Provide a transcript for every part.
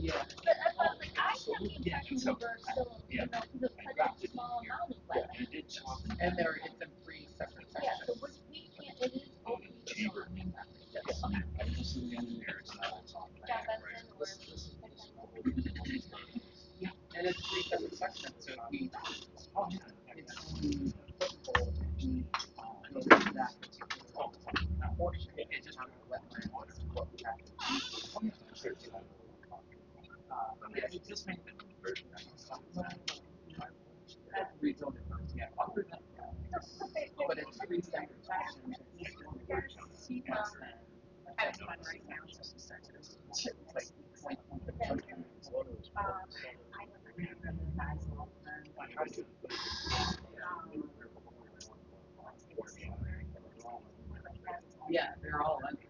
Yeah. But that's why I was like, I have the impression we were still, because it's such a small amount of wetlands. And it's in three separate Yeah, so sections. we can't, it is only chamber. Okay. Yeah, that's in And it's three separate sections, so it's only applicable if we go to that particular portion. It's just not a wetland, it's what we have to do. Yeah, it's just make the rezone it first, yeah. But it's three separate sections. Having fun right now. Yeah, they're all under.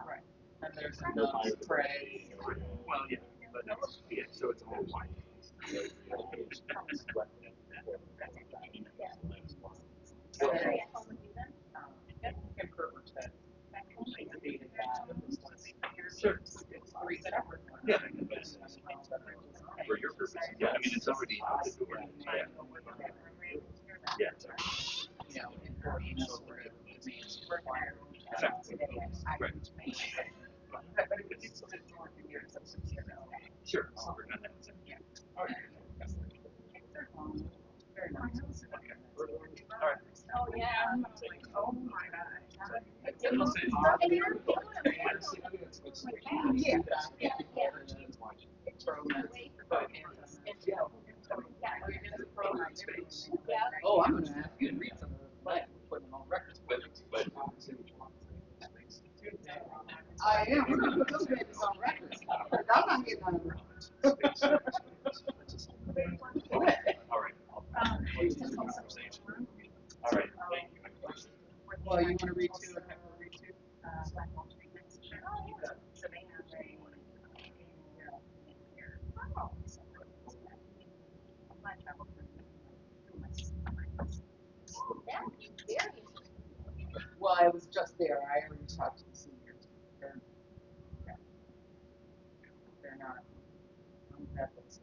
Right. And there's enough spray. Well, yeah, but so it's a whole wide. Sure. It's three separate ones. Yeah, for your purposes, yeah, I mean, it's already out the door. Yeah. You know, employees or demands required. Exactly. Right. Sure. Yeah. All right. Oh, yeah. I'm like, oh my God. Oh, I'm gonna ask you to read some of those tonight. We're putting them on records. I am. We're gonna put those babies on records. I'm not getting on records. All right. All right. Thank you. Well, you wanna read two and have her read two? Well, I was just there. I already talked to the seniors. They're not on Netflix.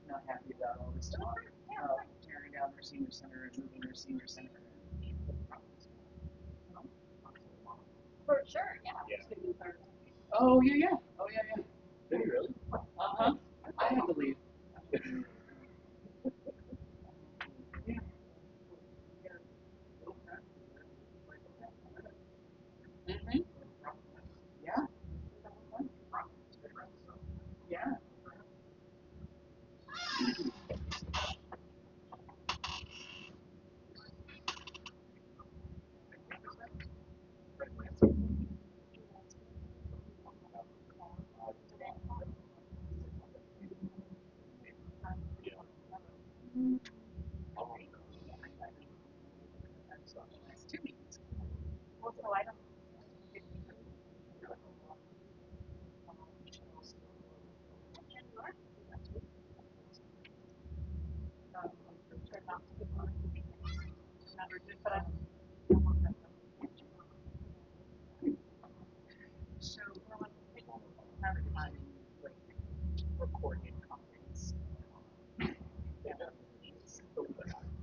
Not happy about all this talk about tearing down their senior center and moving their senior center. For sure, yeah. Oh yeah. Oh yeah. Did you really? Uh-huh. I had to leave. Mm-hmm. Yeah. Yeah. So recording companies.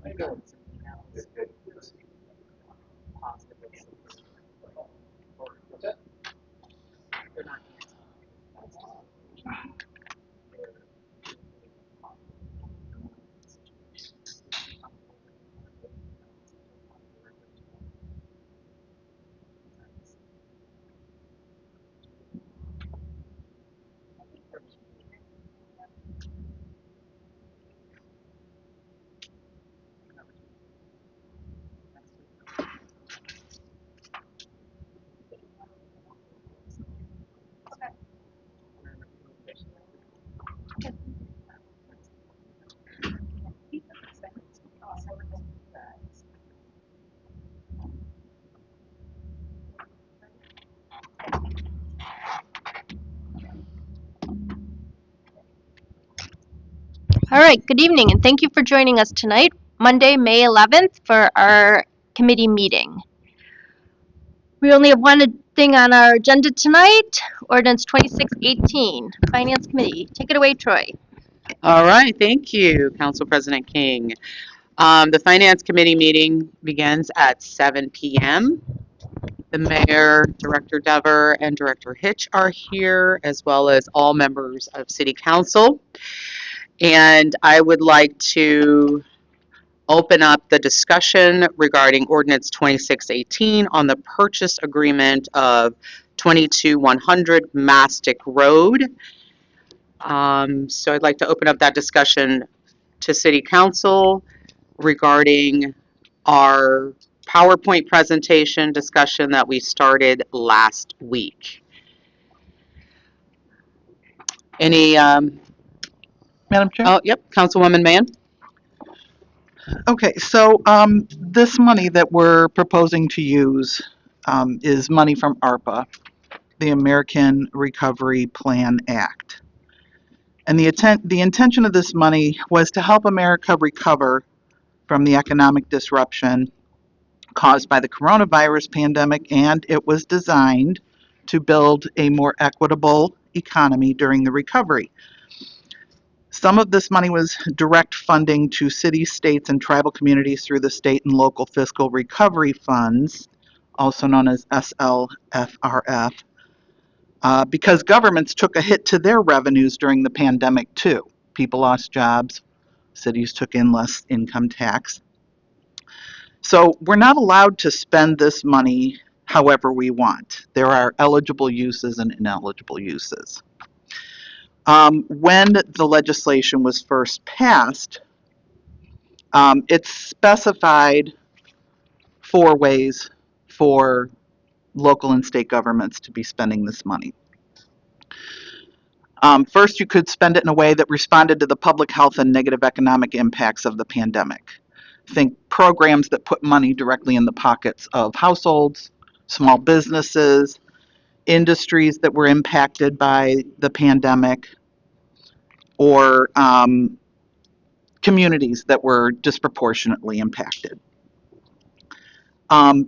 I go with some emails. Positive. They're not All right, good evening, and thank you for joining us tonight, Monday, May 11th, for our Committee meeting. We only have one thing on our agenda tonight, ordinance 2618, Finance Committee. Take it away, Troy. All right, thank you, Council President King. The Finance Committee meeting begins at 7 p.m. The Mayor, Director Dever, and Director Hitch are here, as well as all members of City Council. And I would like to open up the discussion regarding Ordinance 2618 on the purchase agreement of 22100 Mastic Road. So I'd like to open up that discussion to City Council regarding our PowerPoint presentation discussion that we started last week. Any, Madam Chair? oh, yep, Councilwoman Mann? Okay, so this money that we're proposing to use is money from ARPA, the American Recovery Plan Act. And the intention of this money was to help America recover from the economic disruption caused by the coronavirus pandemic, and it was designed to build a more equitable economy during the recovery. Some of this money was direct funding to cities, states, and tribal communities through the state and local fiscal recovery funds, also known as SLFRF, because governments took a hit to their revenues during the pandemic too. People lost jobs, cities took in less income tax. So we're not allowed to spend this money however we want. There are eligible uses and ineligible uses. When the legislation was first passed, it specified 4 ways for local and state governments to be spending this money. First, you could spend it in a way that responded to the public health and negative economic impacts of the pandemic. Think programs that put money directly in the pockets of households, small businesses, industries that were impacted by the pandemic, or communities that were disproportionately impacted.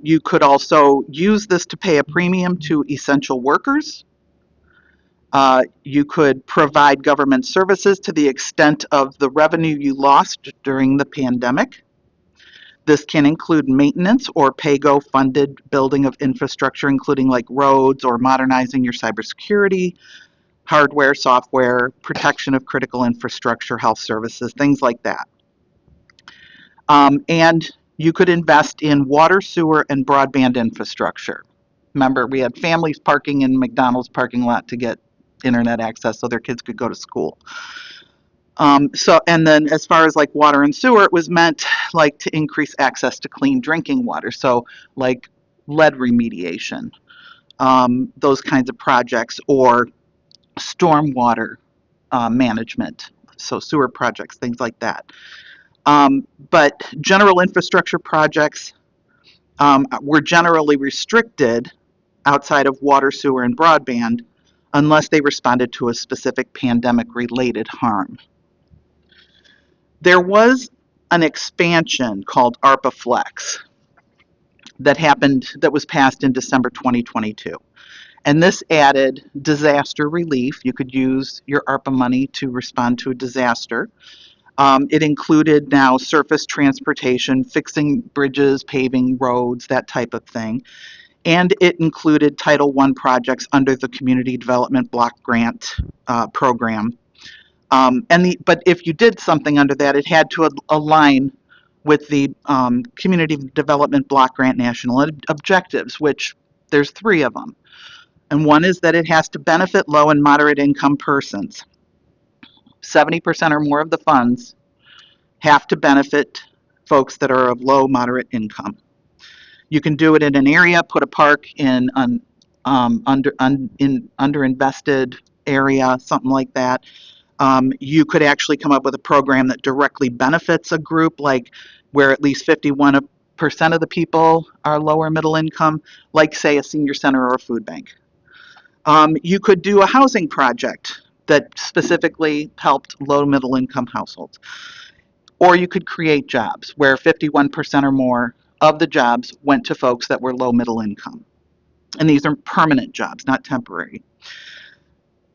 You could also use this to pay a premium to essential workers. You could provide government services to the extent of the revenue you lost during the pandemic. This can include maintenance or pay-go funded building of infrastructure, including like roads or modernizing your cybersecurity, hardware, software, protection of critical infrastructure, health services, things like that. And you could invest in water, sewer, and broadband infrastructure. Remember, we had families parking in McDonald's parking lot to get internet access so their kids could go to school. And then as far as like water and sewer, it was meant like to increase access to clean drinking water. So like lead remediation, those kinds of projects, or stormwater management. So sewer projects, things like that. But general infrastructure projects were generally restricted outside of water, sewer, and broadband unless they responded to a specific pandemic-related harm. There was an expansion called ARPA Flex that was passed in December 2022. And this added disaster relief. You could use your ARPA money to respond to a disaster. It included now surface transportation, fixing bridges, paving roads, that type of thing. And it included Title I projects under the Community Development Block Grant program. But if you did something under that, it had to align with the Community Development Block Grant National Objectives, which there's 3 of them. And one is that it has to benefit low and moderate income persons. 70% or more of the funds have to benefit folks that are of low, moderate income. You can do it in an area, put a park in an underinvested area, something like that. You could actually come up with a program that directly benefits a group, like where at least 51% of the people are lower middle income, like say a senior center or a food bank. You could do a housing project that specifically helped low middle income households. Or you could create jobs where 51% or more of the jobs went to folks that were low middle income. And these are permanent jobs, not temporary.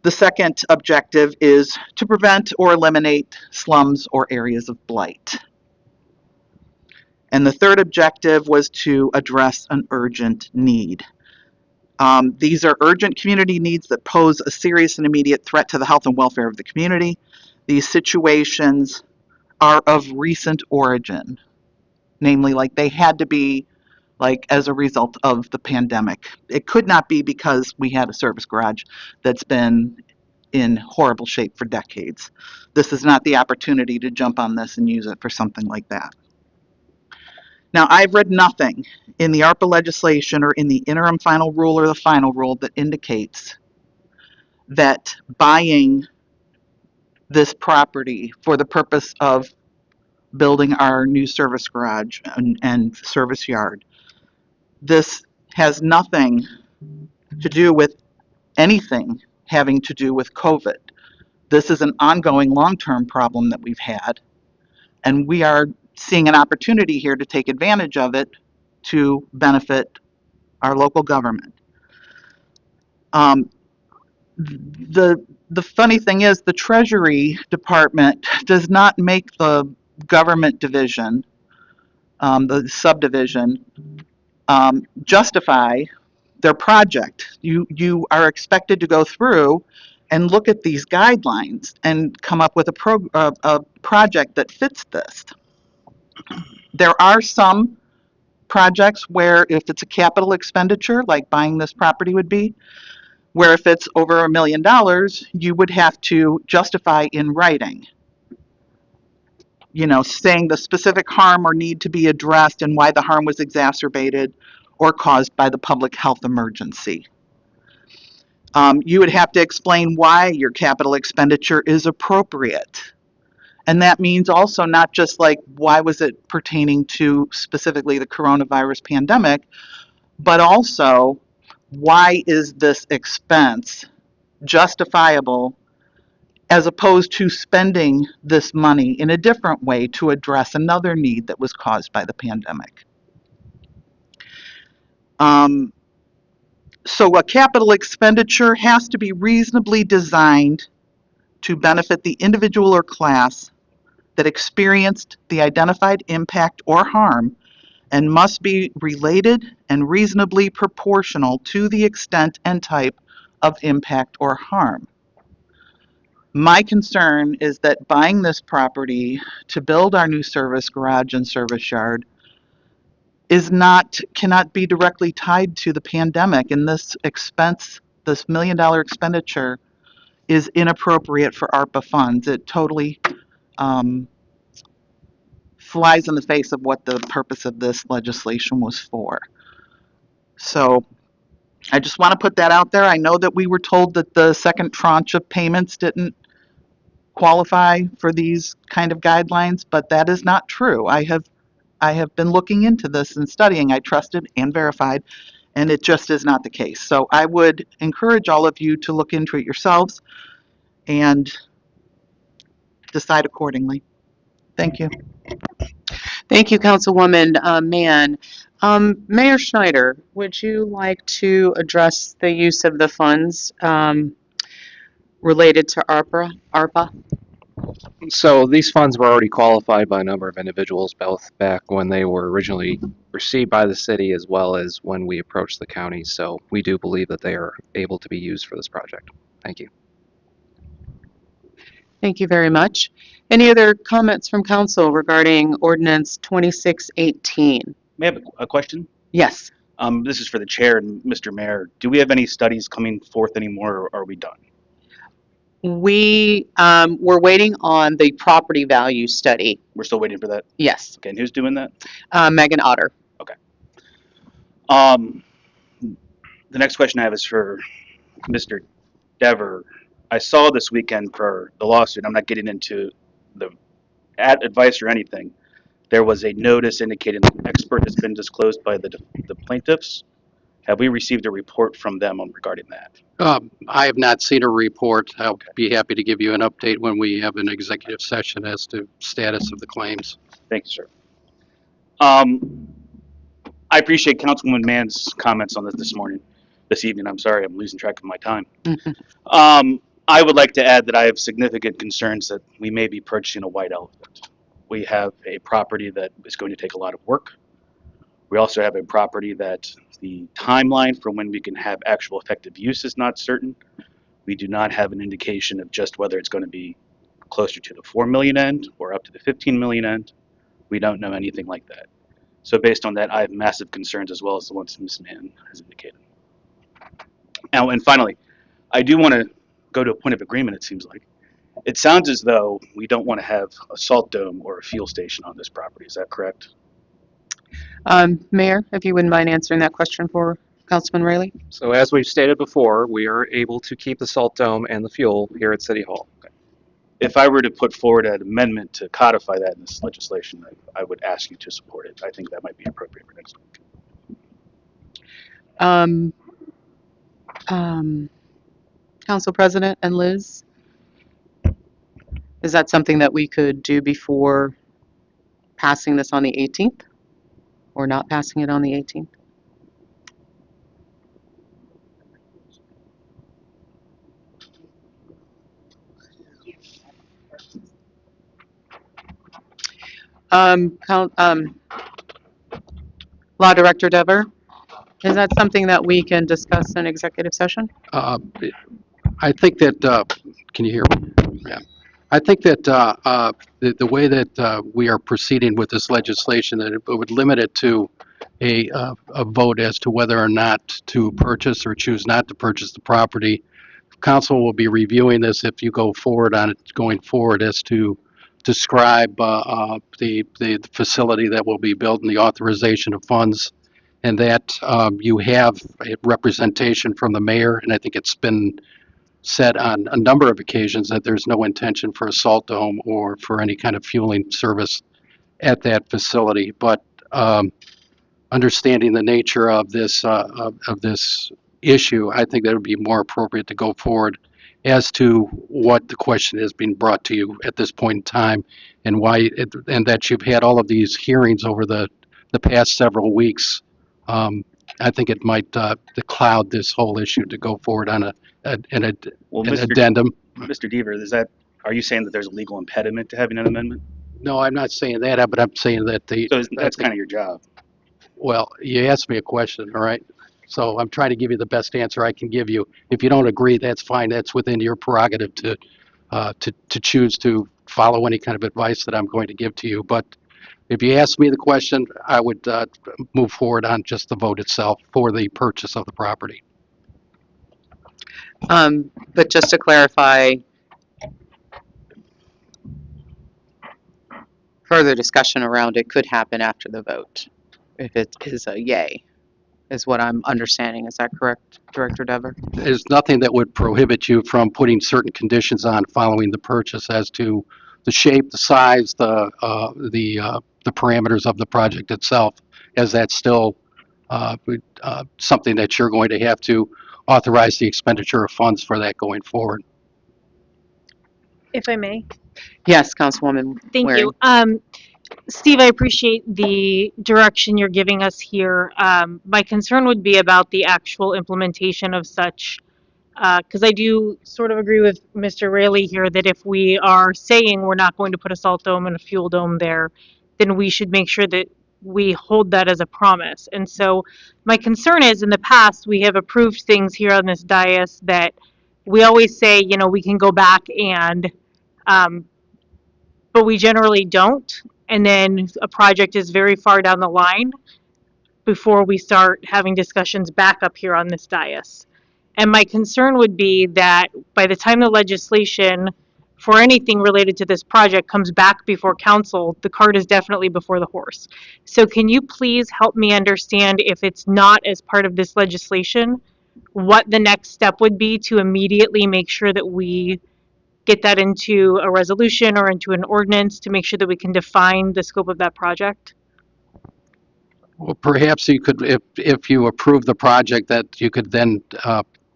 The second objective is to prevent or eliminate slums or areas of blight. And the third objective was to address an urgent need. These are urgent community needs that pose a serious and immediate threat to the health and welfare of the community. These situations are of recent origin, namely, like they had to be like as a result of the pandemic. It could not be because we had a service garage that's been in horrible shape for decades. This is not the opportunity to jump on this and use it for something like that. Now, I've read nothing in the ARPA legislation or in the interim final rule or the final rule that indicates that buying this property for the purpose of building our new service garage and service yard, this has nothing to do with anything having to do with COVID. This is an ongoing long-term problem that we've had, and we are seeing an opportunity here to take advantage of it to benefit our local government. The funny thing is the Treasury Department does not make the government division, the subdivision, justify their project. You are expected to go through and look at these guidelines and come up with a project that fits this. There are some projects where if it's a capital expenditure, like buying this property would be, where if it's over $1 million, you would have to justify in writing, saying the specific harm or need to be addressed and why the harm was exacerbated or caused by the public health emergency. You would have to explain why your capital expenditure is appropriate. And that means also not just like why was it pertaining to specifically the coronavirus pandemic, but also why is this expense justifiable as opposed to spending this money in a different way to address another need that was caused by the pandemic. So a capital expenditure has to be reasonably designed to benefit the individual or class that experienced the identified impact or harm and must be related and reasonably proportional to the extent and type of impact or harm. My concern is that buying this property to build our new service garage and service yard cannot be directly tied to the pandemic, and this expense, this $1 million expenditure, is inappropriate for ARPA funds. It totally flies in the face of what the purpose of this legislation was for. So I just want to put that out there. I know that we were told that the second tranche of payments didn't qualify for these kind of guidelines, but that is not true. I have been looking into this and studying. I trusted and verified, and it just is not the case. So I would encourage all of you to look into it yourselves and decide accordingly. Thank you. Thank you, Councilwoman Mann. Mayor Schneider, would you like to address the use of the funds related to ARPA? So these funds were already qualified by a number of individuals, both back when they were originally received by the city as well as when we approached the county. So we do believe that they are able to be used for this project. Thank you. Thank you very much. Any other comments from council regarding ordinance 2618? May I have a question? Yes. This is for the chair and Mr. Mayor. Do we have any studies coming forth anymore, or are we done? We're waiting on the property value study. We're still waiting for that? Yes. Okay, and who's doing that? Megan Otter. Okay. The next question I have is for Mr. Dever. I saw this weekend for the lawsuit, I'm not getting into the advice or anything. There was a notice indicating that an expert has been disclosed by the plaintiffs. Have we received a report from them regarding that? I have not seen a report. I'll be happy to give you an update when we have an executive session as to status of the claims. Thank you, sir. I appreciate Councilwoman Mann's comments on this evening. I'm sorry, I'm losing track of my time. I would like to add that I have significant concerns that we may be purchasing a white elephant. We have a property that is going to take a lot of work. We also have a property that the timeline for when we can have actual effective use is not certain. We do not have an indication of just whether it's going to be closer to the 4 million end or up to the 15 million end. We don't know anything like that. So based on that, I have massive concerns as well as the ones Ms. Mann has indicated. Now, and finally, I do want to go to a point of agreement, it seems like. It sounds as though we don't want to have a salt dome or a fuel station on this property. Is that correct? Mayor, if you wouldn't mind answering that question for Councilman Rayleigh? So as we've stated before, we are able to keep the salt dome and the fuel here at City Hall. If I were to put forward an amendment to codify that in this legislation, I would ask you to support it. I think that might be appropriate for next week. Um, Council President and Liz, is that something that we could do before passing this on the 18th or not passing it on the 18th? Law Director Dever, is that something that we can discuss in executive session? I think that, can you hear me? Yeah. I think that the way that we are proceeding with this legislation, that it would limit it to a vote as to whether or not to purchase or choose not to purchase the property. Council will be reviewing this if you go forward on it going forward as to describe the facility that will be built and the authorization of funds, and that you have a representation from the mayor, and I think it's been said on a number of occasions that there's no intention for a salt dome or for any kind of fueling service at that facility. But understanding the nature of this issue, I think that it would be more appropriate to go forward as to what the question is being brought to you at this point in time, and why and that you've had all of these hearings over the past several weeks. I think it might cloud this whole issue to go forward on an addendum. Mr. Deaver, are you saying that there's a legal impediment to having an amendment? No, I'm not saying that, but I'm saying that So that's kind of your job. Well, you asked me a question, all right? So I'm trying to give you the best answer I can give you. If you don't agree, that's fine. That's within your prerogative to choose to follow any kind of advice that I'm going to give to you. But if you ask me the question, I would move forward on just the vote itself for the purchase of the property. But just to clarify, further discussion around it could happen after the vote, if it is a yay, is what I'm understanding. Is that correct, Director Dever? There's nothing that would prohibit you from putting certain conditions on following the purchase as to the shape, the size, the parameters of the project itself, as that's still something that you're going to have to authorize the expenditure of funds for that going forward. If I may. Yes, Councilwoman Thank Waring. you. Steve, I appreciate the direction you're giving us here. My concern would be about the actual implementation of such, because I do sort of agree with Mr. Rayleigh here that if we are saying we're not going to put a salt dome and a fuel dome there, then we should make sure that we hold that as a promise. And so my concern is, in the past, we have approved things here on this dais that we always say, you know, we can go back and, but we generally don't. And then a project is very far down the line before we start having discussions back up here on this dais. And my concern would be that by the time the legislation for anything related to this project comes back before council, the cart is definitely before the horse. So can you please help me understand, if it's not as part of this legislation, what the next step would be to immediately make sure that we get that into a resolution or into an ordinance to make sure that we can define the scope of that project? Well, perhaps you could, if you approve the project, that you could then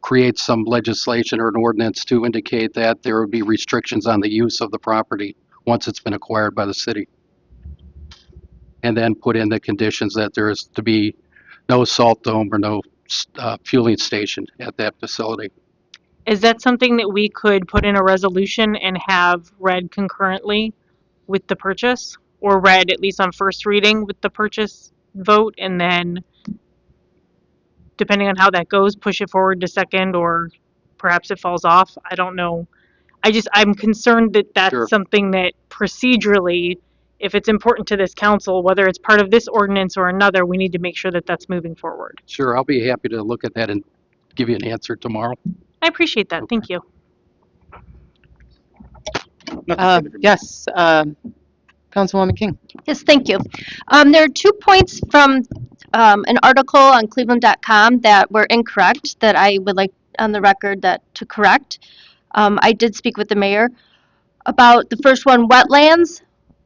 create some legislation or an ordinance to indicate that there would be restrictions on the use of the property once it's been acquired by the city. And then put in the conditions that there is to be no salt dome or no fueling station at that facility. Is that something that we could put in a resolution and have read concurrently with the purchase? Or read at least on first reading with the purchase vote, and then depending on how that goes, push it forward to second, or perhaps it falls off? I don't know. I'm concerned that that's Sure. something that procedurally, if it's important to this council, whether it's part of this ordinance or another, we need to make sure that that's moving forward. Sure, I'll be happy to look at that and give you an answer tomorrow. I appreciate that. Okay. Thank you. Nothing further from me. Yes, Councilwoman King. Yes, thank you. There are 2 points from an article on cleveland.com that were incorrect that I would like on the record to correct. I did speak with the mayor about the first one, wetlands.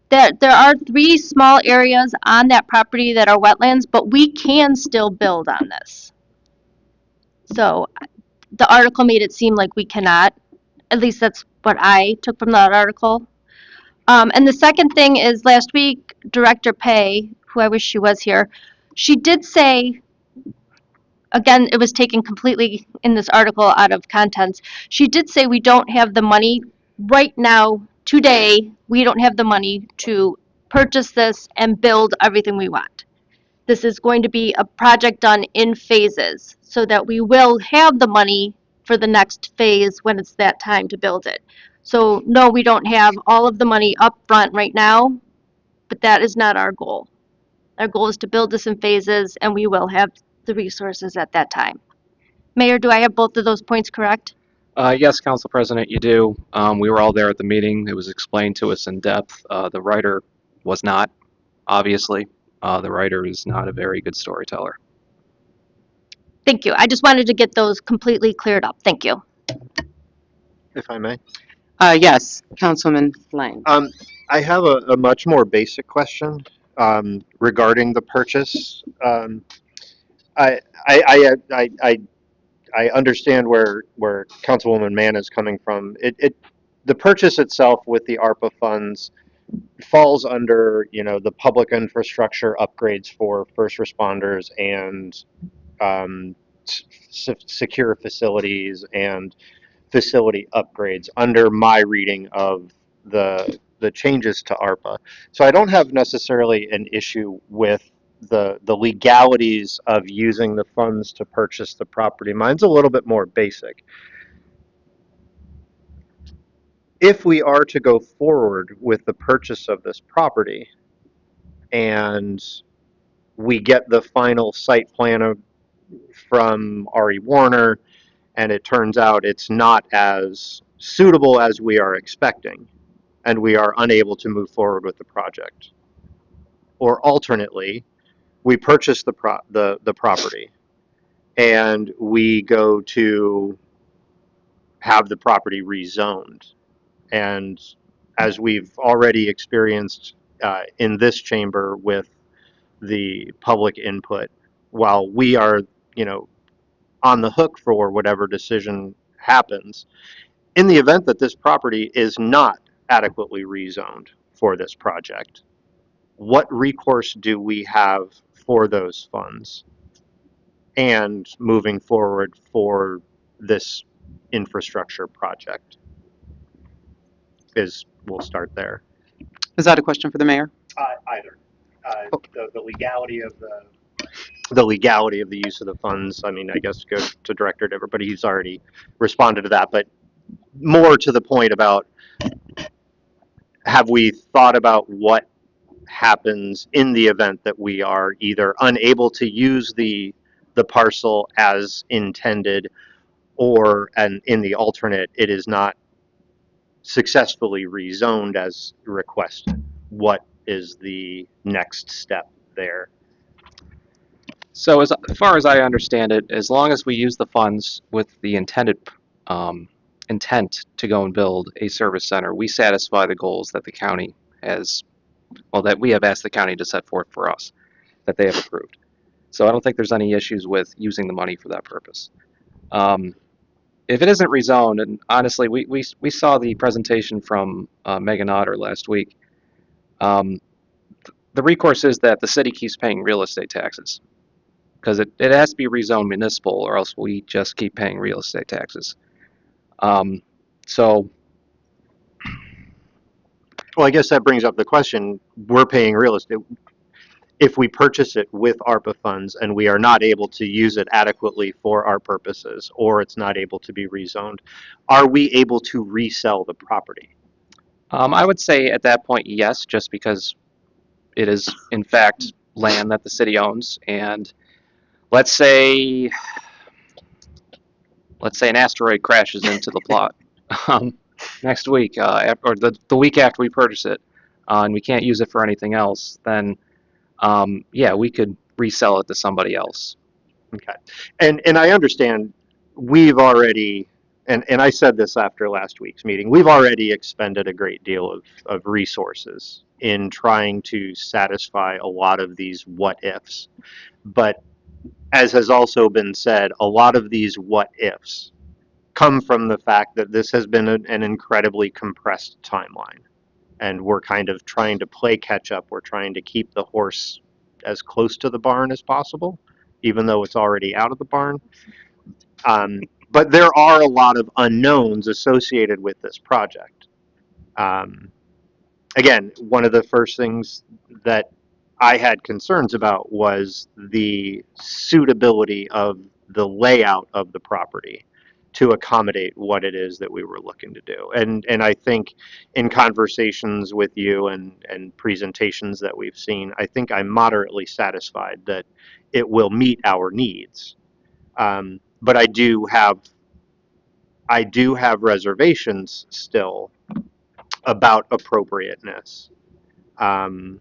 That there are 3 small areas on that property that are wetlands, but we can still build on this. So the article made it seem like we cannot. At least that's what I took from that article. And the second thing is last week, Director Pay, who I wish she was here, she did say, again, it was taken completely in this article out of context. She did say we don't have the money right now, today, we don't have the money to purchase this and build everything we want. This is going to be a project done in phases so that we will have the money for the next phase when it's that time to build it. So no, we don't have all of the money up front right now, but that is not our goal. Our goal is to build this in phases, and we will have the resources at that time. Mayor, do I have both of those points correct? Yes, Council President, you do. We were all there at the meeting. It was explained to us in depth. The writer was not, obviously. The writer is not a very good storyteller. Thank you. I just wanted to get those completely cleared up. Thank you. If I may. Yes, Councilman Lang. I have a much more basic question regarding the purchase. I, I understand where Councilwoman Mann is coming from. The purchase itself with the ARPA funds falls under, the public infrastructure upgrades for first responders and secure facilities and facility upgrades under my reading of the changes to ARPA. So I don't have necessarily an issue with the legalities of using the funds to purchase the property. Mine's a little bit more basic. If we are to go forward with the purchase of this property and we get the final site plan from RE Warner and it turns out it's not as suitable as we are expecting, and we are unable to move forward with the project. Or alternately, we purchase the property and we go to have the property rezoned. And as we've already experienced in this chamber with the public input, while we are, on the hook for whatever decision happens, in the event that this property is not adequately rezoned for this project, what recourse do we have for those funds and moving forward for this infrastructure project? We'll start there. Is that a question for the mayor? Either the legality of the legality of the use of the funds. I mean, I guess go to Director Dever, but he's already responded to that. But more to the point about, have we thought about what happens in the event that we are either unable to use the parcel as intended, or and in the alternate it is not successfully rezoned as requested? What is the next step there? So as far as I understand it, as long as we use the funds with the intended intent to go and build a service center, we satisfy the goals that the county has, well, that we have asked the county to set forth for us, that they have approved. So I don't think there's any issues with using the money for that purpose. If it isn't rezoned, and honestly, we saw the presentation from Megan Otter last week. The recourse is that the city keeps paying real estate taxes because it has to be rezoned municipal, or else we just keep paying real estate taxes. So Well, I guess that brings up the question, we're paying real estate. If we purchase it with ARPA funds and we are not able to use it adequately for our purposes, or it's not able to be rezoned, are we able to resell the property? I would say at that point, yes, just because it is in fact land that the city owns, and let's say an asteroid crashes into the plot next week, or the week after we purchase it, and we can't use it for anything else, then yeah, we could resell it to somebody else. Okay. And I understand we've already, and I said this after last week's meeting, we've already expended a great deal of resources in trying to satisfy a lot of these what ifs. But as has also been said, a lot of these what ifs come from the fact that this has been an incredibly compressed timeline. And we're kind of trying to play catch up. We're trying to keep the horse as close to the barn as possible, even though it's already out of the barn. But there are a lot of unknowns associated with this project. Again, one of the first things that I had concerns about was the suitability of the layout of the property to accommodate what it is that we were looking to do. And I think in conversations with you and presentations that we've seen, I think I'm moderately satisfied that it will meet our needs. But I do have reservations still about appropriateness. I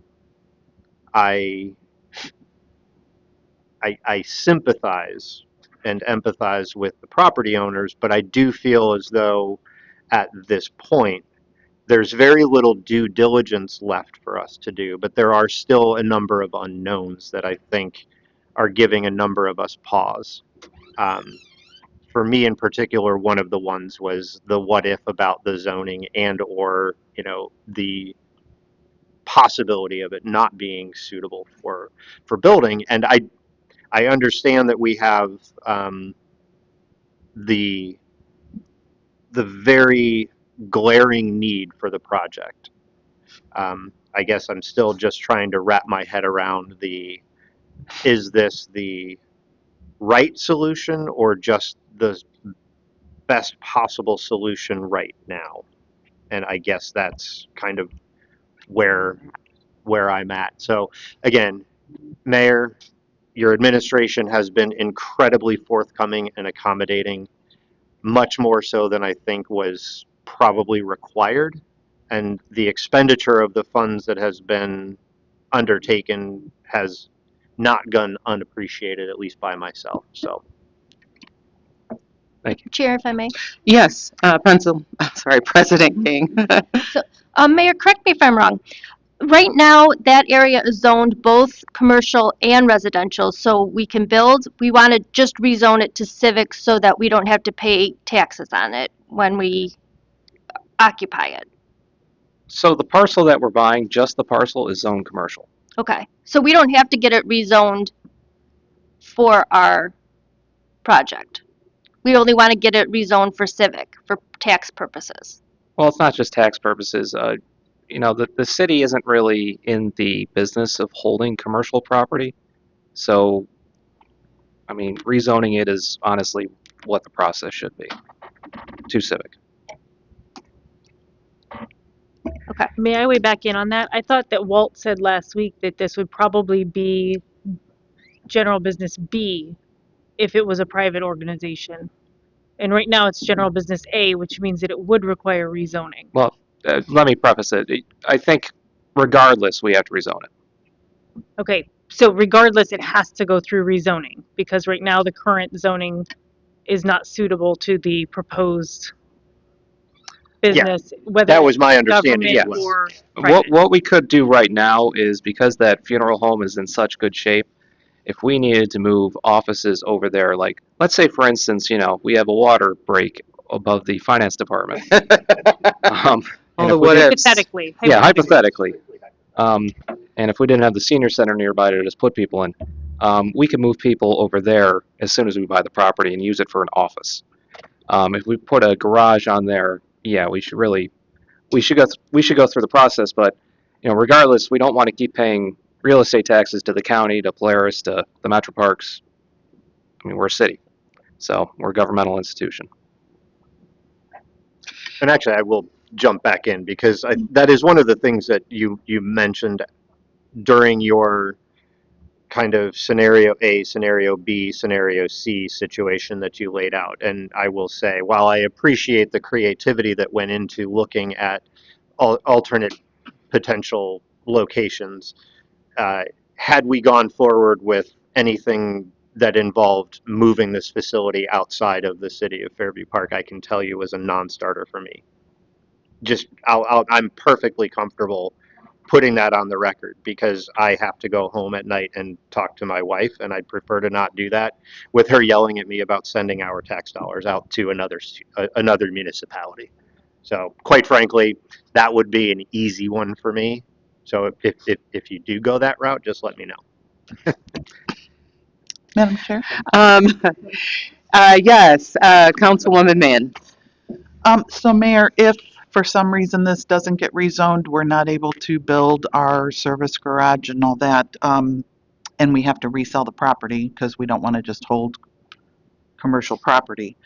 sympathize and empathize with the property owners, but I do feel as though at this point there's very little due diligence left for us to do, but there are still a number of unknowns that I think are giving a number of us pause. For me in particular, one of the ones was the what if about the zoning and or, the possibility of it not being suitable for building. And I understand that we have the very glaring need for the project. I guess I'm still just trying to wrap my head around is this the right solution or just the best possible solution right now? And I guess that's kind of where I'm at. So again, Mayor, your administration has been incredibly forthcoming and accommodating, much more so than I think was probably required. And the expenditure of the funds that has been undertaken has not gone unappreciated, at least by myself. So, Thank you. Chair, if I may. Yes, President King. So, Mayor, correct me if I'm wrong. Right now, that area is zoned both commercial and residential, so we can build. We want to just rezone it to civic so that we don't have to pay taxes on it when we occupy it. So the parcel that we're buying, just the parcel, is zoned commercial. Okay, so we don't have to get it rezoned for our project. We only want to get it rezoned for civic, for tax purposes. Well, it's not just tax purposes. The city isn't really in the business of holding commercial property. So, I mean, rezoning it is honestly what the process should be to civic. Okay. May I weigh back in on that? I thought that Walt said last week that this would probably be general business B if it was a private organization. And right now it's general business A, which means that it would require rezoning. Well, let me preface it. I think regardless, we have to rezone it. Okay, so regardless, it has to go through rezoning because right now the current zoning is not suitable to the proposed business, whether that was my understanding. government Yes. or private. What we could do right now is, because that funeral home is in such good shape, if we needed to move offices over there, like let's say for instance, we have a water break above the finance department. All the what ifs. Hypothetically. Yeah, hypothetically. And if we didn't have the senior center nearby to just put people in, we can move people over there as soon as we buy the property and use it for an office. If we put a garage on there, yeah, we should go through the process. But regardless, we don't want to keep paying real estate taxes to the county, to Polaris, to the Metro Parks. I mean, we're a city, so we're a governmental institution. And actually, I will jump back in because that is one of the things that you mentioned during your kind of scenario A, scenario B, scenario C situation that you laid out. And I will say, while I appreciate the creativity that went into looking at alternate potential locations, had we gone forward with anything that involved moving this facility outside of the city of Fairview Park, I can tell you was a non-starter for me. Just, I'm perfectly comfortable putting that on the record because I have to go home at night and talk to my wife, and I'd prefer to not do that with her yelling at me about sending our tax dollars out to another municipality. So, quite frankly, that would be an easy one for me. So, if you do go that route, just let me know. Madam Chair? Yes, Councilwoman Mann. So Mayor, if for some reason this doesn't get rezoned, we're not able to build our service garage and all that, and we have to resell the property because we don't want to just hold commercial property,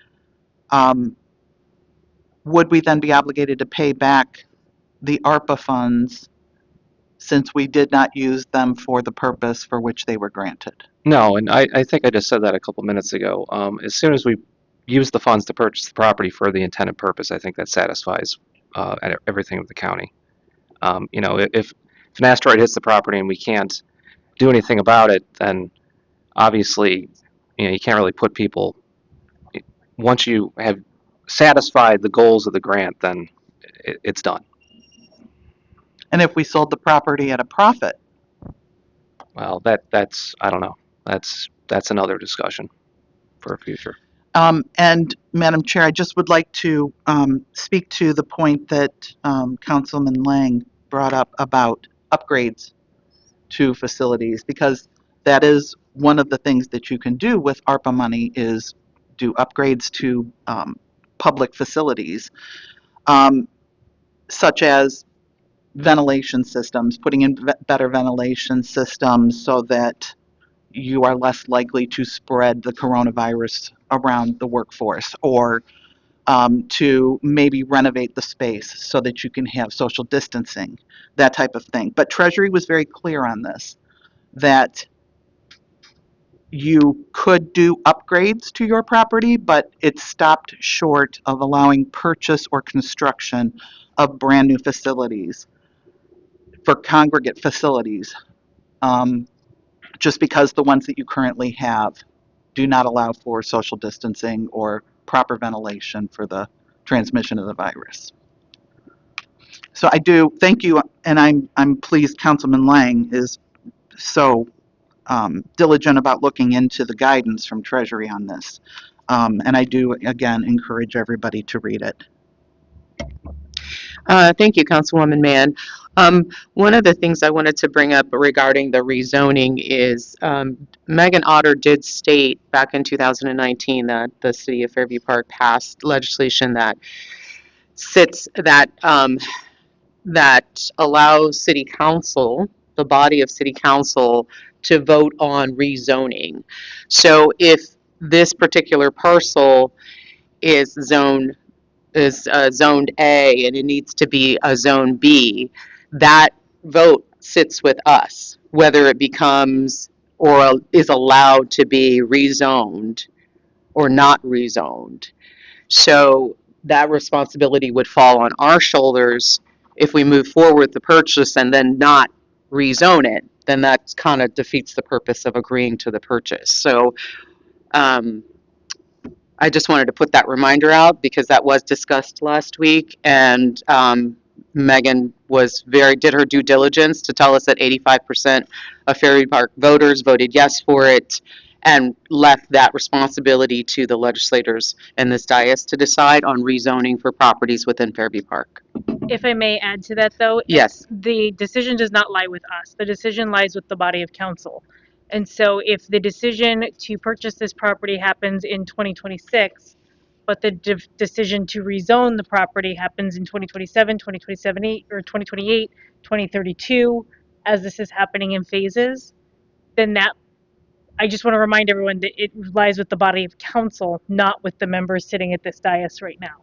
would we then be obligated to pay back the ARPA funds since we did not use them for the purpose for which they were granted? No, and I think I just said that a couple minutes ago. As soon as we use the funds to purchase the property for the intended purpose, I think that satisfies everything with the county. If an asteroid hits the property and we can't do anything about it, then obviously, you can't really put people. Once you have satisfied the goals of the grant, then it's done. And if we sold the property at a profit? Well, that's I don't know. That's another discussion for a future. And Madam Chair, I just would like to speak to the point that Councilman Lang brought up about upgrades to facilities, because that is one of the things that you can do with ARPA money is do upgrades to public facilities, such as ventilation systems, putting in better ventilation systems so that you are less likely to spread the coronavirus around the workforce, or to maybe renovate the space so that you can have social distancing, that type of thing. But Treasury was very clear on this, that you could do upgrades to your property, but it stopped short of allowing purchase or construction of brand new facilities for congregate facilities, just because the ones that you currently have do not allow for social distancing or proper ventilation for the transmission of the virus. So I do thank you, and I'm pleased Councilman Lang is so diligent about looking into the guidance from Treasury on this. And I do, again, encourage everybody to read it. Thank you, Councilwoman Mann. One of the things I wanted to bring up regarding the rezoning is Megan Otter did state back in 2019 that the city of Fairview Park passed legislation that that allows city council, the body of city council, to vote on rezoning. So if this particular parcel is zoned A and it needs to be a zone B, that vote sits with us, whether it becomes or is allowed to be rezoned or not rezoned. So that responsibility would fall on our shoulders if we move forward with the purchase and then not rezone it. Then that kind of defeats the purpose of agreeing to the purchase. So I just wanted to put that reminder out because that was discussed last week, and Megan did her due diligence to tell us that 85% of Fairview Park voters voted yes for it, and left that responsibility to the legislators in this dais to decide on rezoning for properties within Fairview Park. If I may add to that, though, Yes. the decision does not lie with us. The decision lies with the body of council. And so if the decision to purchase this property happens in 2026, but the decision to rezone the property happens in 2027, 2027, or 2028, 2032, as this is happening in phases, then that, I just want to remind everyone that it lies with the body of council, not with the members sitting at this dais right now.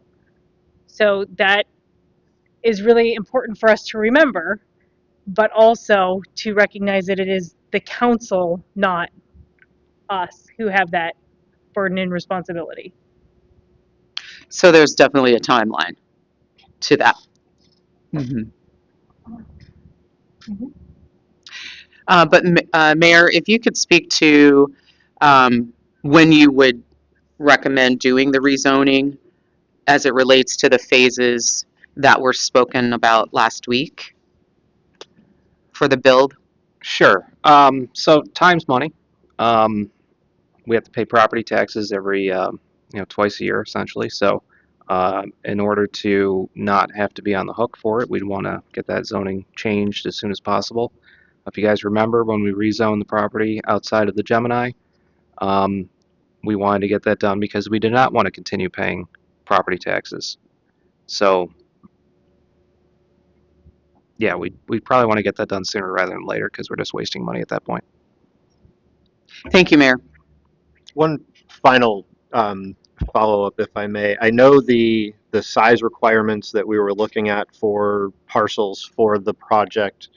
So that is really important for us to remember, but also to recognize that it is the council, not us, who have that burden and responsibility. So there's definitely a timeline to that. Mhm. But Mayor, if you could speak to when you would recommend doing the rezoning as it relates to the phases that were spoken about last week for the build. Sure. So time's money. We have to pay property taxes every, twice a year essentially. So, in order to not have to be on the hook for it, we'd want to get that zoning changed as soon as possible. If you guys remember when we rezoned the property outside of the Gemini, we wanted to get that done because we did not want to continue paying property taxes. So, yeah, we'd probably want to get that done sooner rather than later because we're just wasting money at that point. Thank you, Mayor. One final follow-up, if I may. I know the size requirements that we were looking at for parcels for the project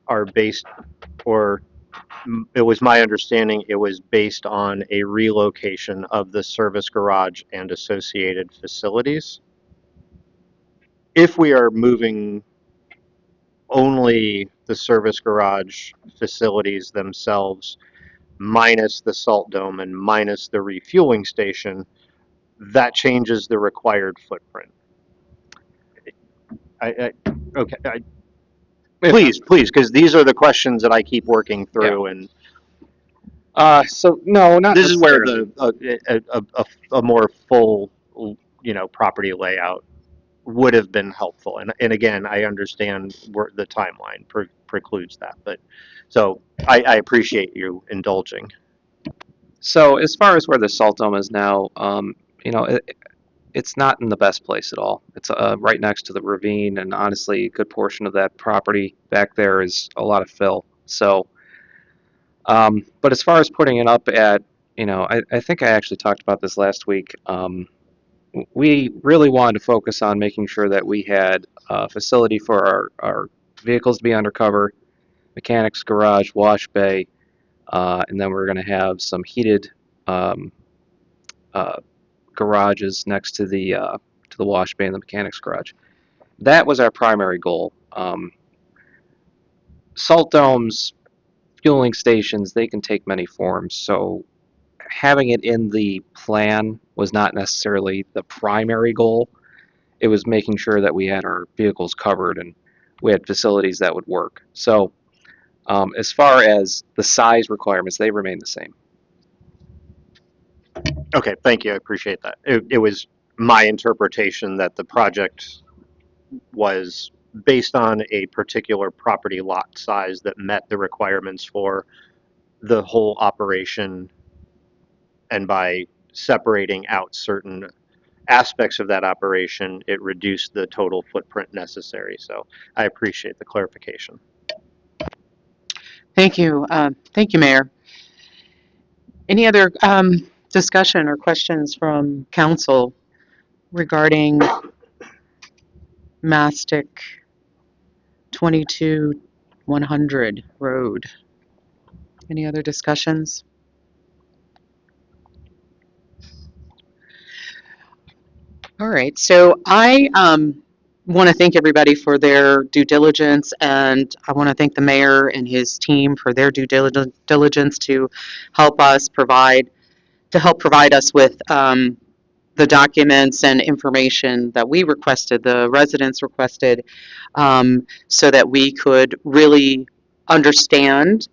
are based, or it was my understanding it was based on a relocation of the service garage and associated facilities. If we are moving only the service garage facilities themselves, minus the salt dome and minus the refueling station, that changes the required footprint. Please, because these are the questions that I keep working through, and So no, not this is where necessarily. a more full, property layout would have been helpful. And again, I understand where the timeline precludes that, but so I appreciate you indulging. So as far as where the salt dome is now, it's not in the best place at all. It's right next to the ravine, and honestly, a good portion of that property back there is a lot of fill. So, but as far as putting it up at, I think I actually talked about this last week. We really wanted to focus on making sure that we had a facility for our vehicles to be undercover, mechanics garage, wash bay, and then we're going to have some heated garages next to the wash bay and the mechanics garage. That was our primary goal. Salt domes, fueling stations, they can take many forms. So having it in the plan was not necessarily the primary goal. It was making sure that we had our vehicles covered and we had facilities that would work. So as far as the size requirements, they remain the same. Okay, thank you. I appreciate that. It was my interpretation that the project was based on a particular property lot size that met the requirements for the whole operation, and by separating out certain aspects of that operation, it reduced the total footprint necessary. So I appreciate the clarification. Thank you. Thank you, Mayor. Any other discussion or questions from council regarding Mastic 22-100 Road? Any other discussions? All right, so I want to thank everybody for their due diligence, and I want to thank the mayor and his team for their due diligence to help provide us with the documents and information that we requested, the residents requested, so that we could really understand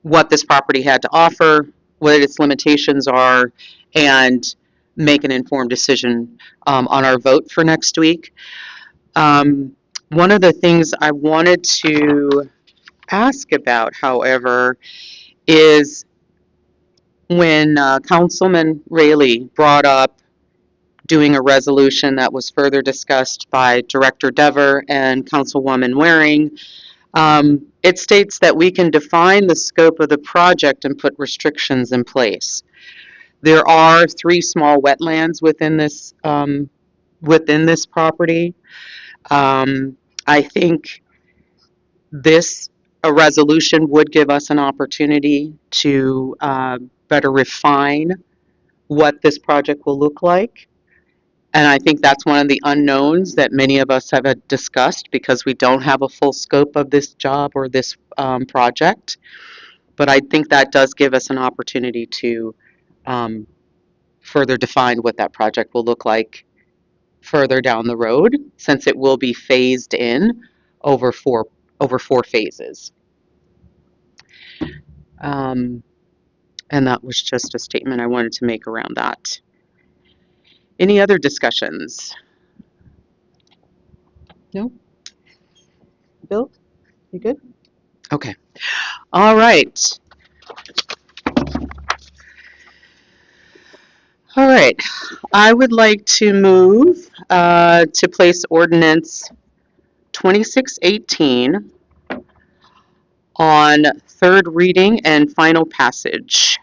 what this property had to offer, what its limitations are, and make an informed decision on our vote for next week. One of the things I wanted to ask about, however, is when Councilman Rayleigh brought up doing a resolution that was further discussed by Director Dever and Councilwoman Waring. It states that we can define the scope of the project and put restrictions in place. There are 3 small wetlands within this property. I think a resolution would give us an opportunity to better refine what this project will look like. And I think that's one of the unknowns that many of us have discussed because we don't have a full scope of this job or this project. But I think that does give us an opportunity to further define what that project will look like further down the road, since it will be phased in over four phases. And that was just a statement I wanted to make around that. Any other discussions? No? Bill, you good? Okay. All right. All right. I would like to move to place ordinance 2618 on third reading and final passage.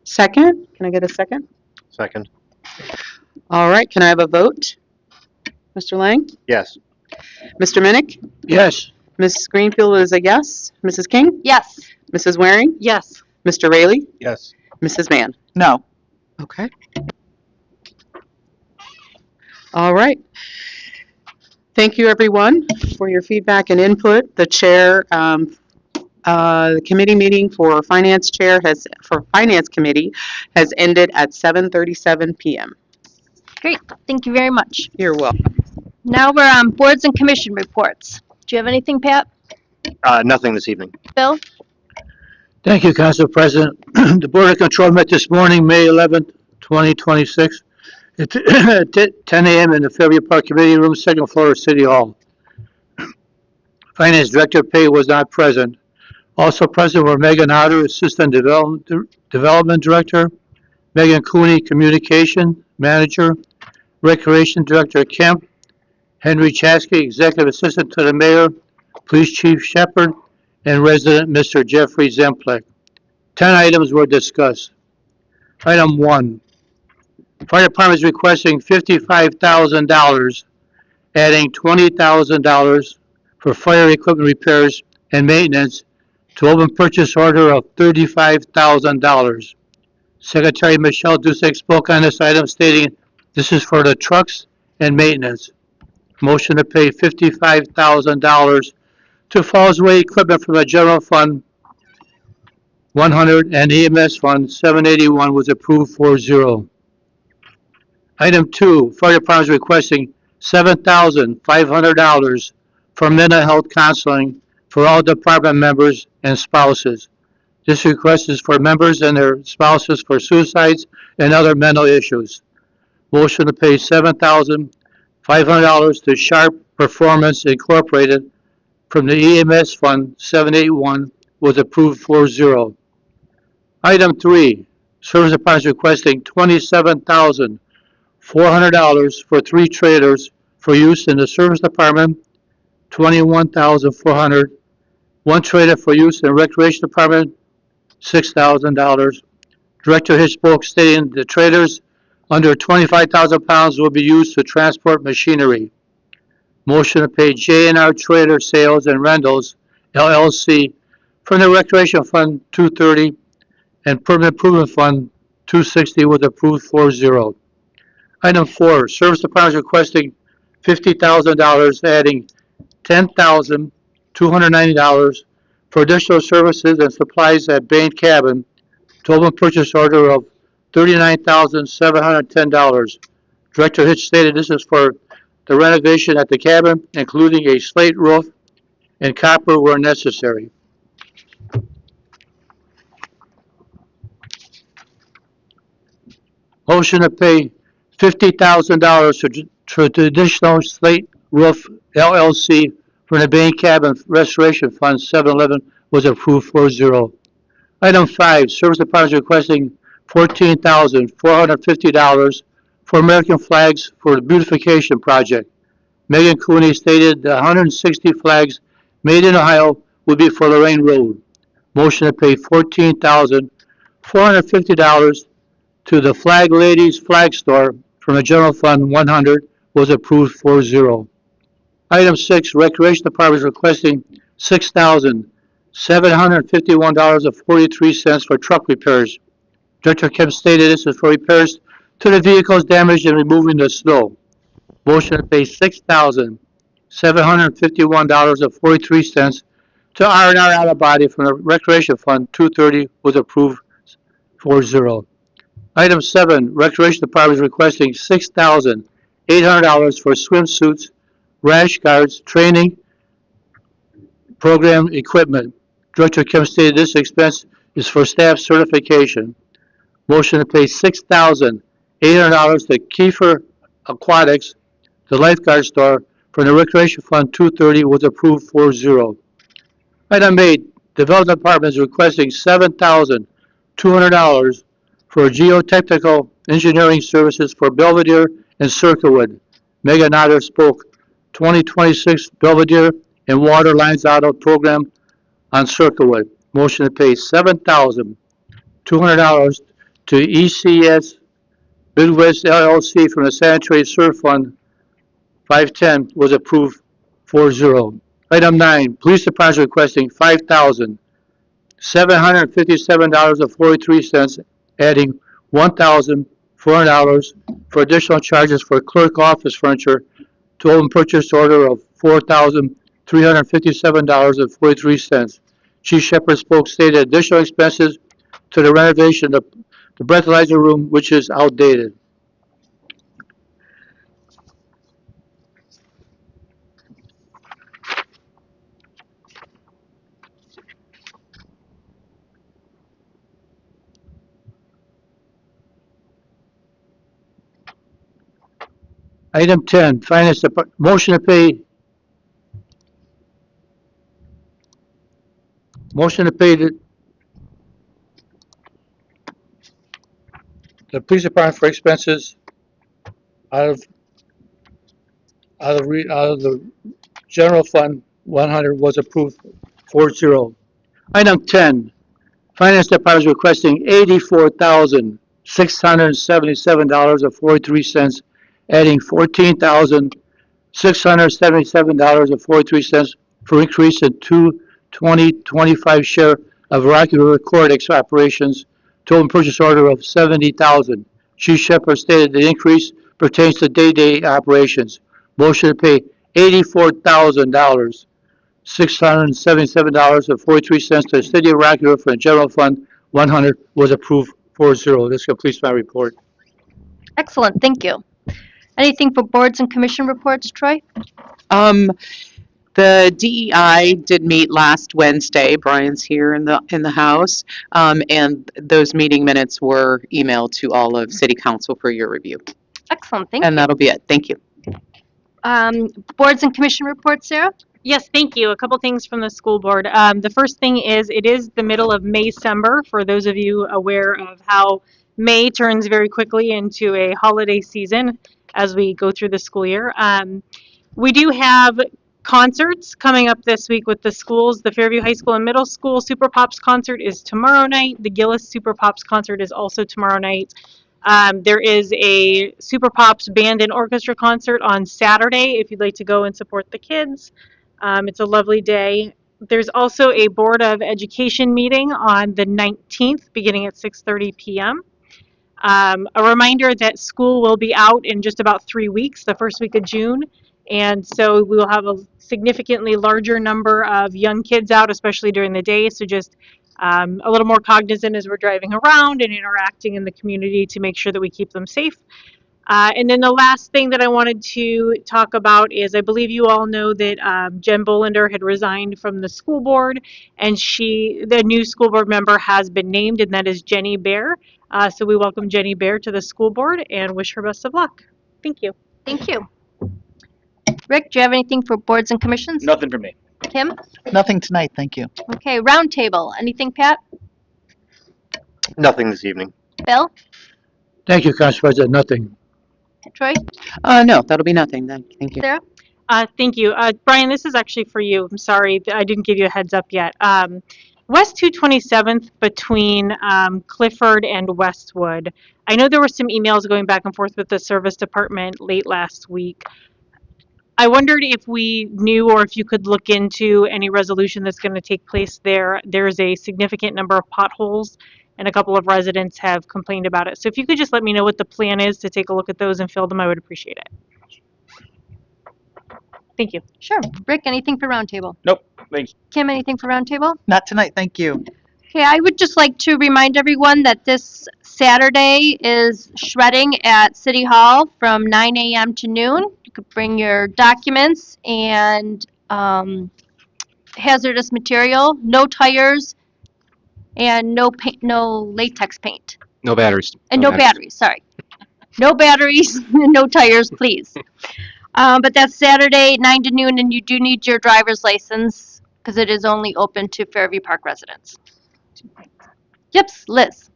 Second? Can I get a second? Second. All right. Can I have a vote? Mr. Lang? Yes. Mr. Minnick? Yes. Ms. Greenfield is a yes. Mrs. King? Yes. Mrs. Waring? Yes. Mr. Rayleigh? Yes. Mrs. Mann? No. Okay. All right. Thank you, everyone, for your feedback and input. The chair, the committee meeting for finance committee has ended at 7:37 p.m. Great. Thank you very much. You're welcome. Now we're on boards and commission reports. Do you have anything, Pat? Nothing this evening. Bill? Thank you, Council President. The Board of Control met this morning, May 11th, 2026, at 10 a.m. in the Fairview Park Committee Room, second floor of City Hall. Finance Director Pay was not present. Also present were Megan Otter, Assistant Development Director, Megan Cooney, Communication Manager, Recreation Director Kemp, Henry Chaskey, Executive Assistant to the Mayor, Police Chief Shepard, and resident Mr. Jeffrey Zemplek. 10 items were discussed. Item 1. Fire Department is requesting $55,000, adding $20,000 for fire equipment repairs and maintenance to open purchase order of $35,000. Secretary Michelle Dusek spoke on this item stating this is for the trucks and maintenance. Motion to pay $55,000 to Falls Way equipment from the General Fund 100 and EMS Fund 781 was approved 4-0. Item 2, Fire Department is requesting $7,500 for mental health counseling for all department members and spouses. This request is for members and their spouses for suicides and other mental issues. Motion to pay $7,500 to Sharp Performance Incorporated from the EMS Fund 781 was approved 4-0. Item 3, Service Department is requesting $27,400 for 3 trailers for use in the Service Department, $21,400. 1 trailer for use in the Recreation Department, $6,000. Director Hitch spoke stating the trailers under 25,000 pounds will be used to transport machinery. Motion to pay J&R Trailer Sales and Rentals, LLC, from the Recreation Fund 230 and Permanent Improvement Fund 260 was approved 4-0. Item 4, Service Department is requesting $50,000, adding $10,290 for additional services and supplies at Bain Cabin, total purchase order of $39,710. Director Hitch stated this is for the renovation at the cabin, including a slate roof and copper where necessary. Motion to pay $50,000 to Traditional Slate Roof LLC from the Bain Cabin Restoration Fund 711 was approved 4-0. Item 5, Service Department is requesting $14,450 for American flags for the beautification project. Megan Cooney stated the 160 flags made in Ohio would be for Lorraine Road. Motion to pay $14,450 to the Flag Ladies Flag Store from the General Fund 100 was approved 4-0. Item 6, Recreation Department is requesting $6,751.43 for truck repairs. Director Kim stated this is for repairs to the vehicles damaged in removing the snow. Motion to pay $6,751.43 to R&R Auto Body from the Recreation Fund 230 was approved 4-0. Item 7, Recreation Department is requesting $6,800 for swimsuits, rash guards, training, program equipment. Director Kim stated this expense is for staff certification. Motion to pay $6,800 to Kiefer Aquatics, the lifeguard store, from the Recreation Fund 230 was approved 4-0. Item 8, Development Department is requesting $7,200 for geotechnical engineering services for Belvedere and Circlewood. Megan Otter spoke 2026 Belvedere and Water Lines Auto Program on Circlewood. Motion to pay $7,200 to ECS Midwest LLC from the Sanitary Sewer Fund 510 was approved 4-0. Item 9, Police Department is requesting $5,757.43, adding $1,400 for additional charges for clerk office furniture to open purchase order of $4,357.43. Chief Shepherd spoke stated additional expenses to the renovation of the breathalyzer room, which is outdated. Item 10, Finance Department, motion to pay the police department for expenses out of the general fund 100 was approved 4-0. Item 10, Finance Department is requesting $84,677.43, adding $14,677.43 for increase in 2025 share of Rocky River Codex operations, total purchase order of $70,000. Chief Shepherd stated the increase pertains to day-to-day operations. Motion to pay $84,000, $677.43 to the City of Rocky River for the General Fund 100 was approved 4-0. This completes my report. Excellent, thank you. Anything for boards and commission reports, Troy? The DEI did meet last Wednesday. Brian's here in the house, and those meeting minutes were emailed to all of City Council for your review. Excellent, thank And you. that'll be it. Thank you. Boards and commission reports, Sarah? Yes, thank you. A couple things from the school board. The first thing is it is the middle of May-cember, for those of you aware of how May turns very quickly into a holiday season as we go through the school year. We do have concerts coming up this week with the schools. The Fairview High School and Middle School Super Pops concert is tomorrow night. The Gillis Super Pops concert is also tomorrow night. There is a Super Pops band and orchestra concert on Saturday if you'd like to go and support the kids. It's a lovely day. There's also a Board of Education meeting on the 19th beginning at 6:30 p.m. A reminder that school will be out in just about 3 weeks, the first week of June. And so we will have a significantly larger number of young kids out, especially during the day. So just a little more cognizant as we're driving around and interacting in the community to make sure that we keep them safe. And then the last thing that I wanted to talk about is I believe you all know that Jen Bolender had resigned from the school board, and the new school board member has been named, and that is Jenny Bear. So we welcome Jenny Bear to the school board and wish her best of luck. Thank you. Thank you. Rick, do you have anything for boards and commissions? Nothing for me. Kim? Nothing tonight, thank you. Okay, roundtable. Anything, Pat? Nothing this evening. Bill? Thank you, Council President, nothing. Troy? No, that'll be nothing then. Thank you. Sarah? Thank you. Brian, this is actually for you. I'm sorry, I didn't give you a heads up yet. West 227th between Clifford and Westwood. I know there were some emails going back and forth with the service department late last week. I wondered if we knew or if you could look into any resolution that's going to take place there. There's a significant number of potholes, and a couple of residents have complained about it. So if you could just let me know what the plan is to take a look at those and fill them, I would appreciate it. Thank you. Sure. Rick, anything for roundtable? Nope. Thanks. Kim, anything for roundtable? Not tonight, thank you. Okay, I would just like to remind everyone that this Saturday is shredding at City Hall from 9 a.m. to noon. You could bring your documents and hazardous material, no tires, and no paint, no latex paint, No batteries. and no batteries. Sorry, no batteries, no tires, please. But that's Saturday, 9 to noon, and you do need your driver's license because it is only open to Fairview Park residents. Yep, Liz.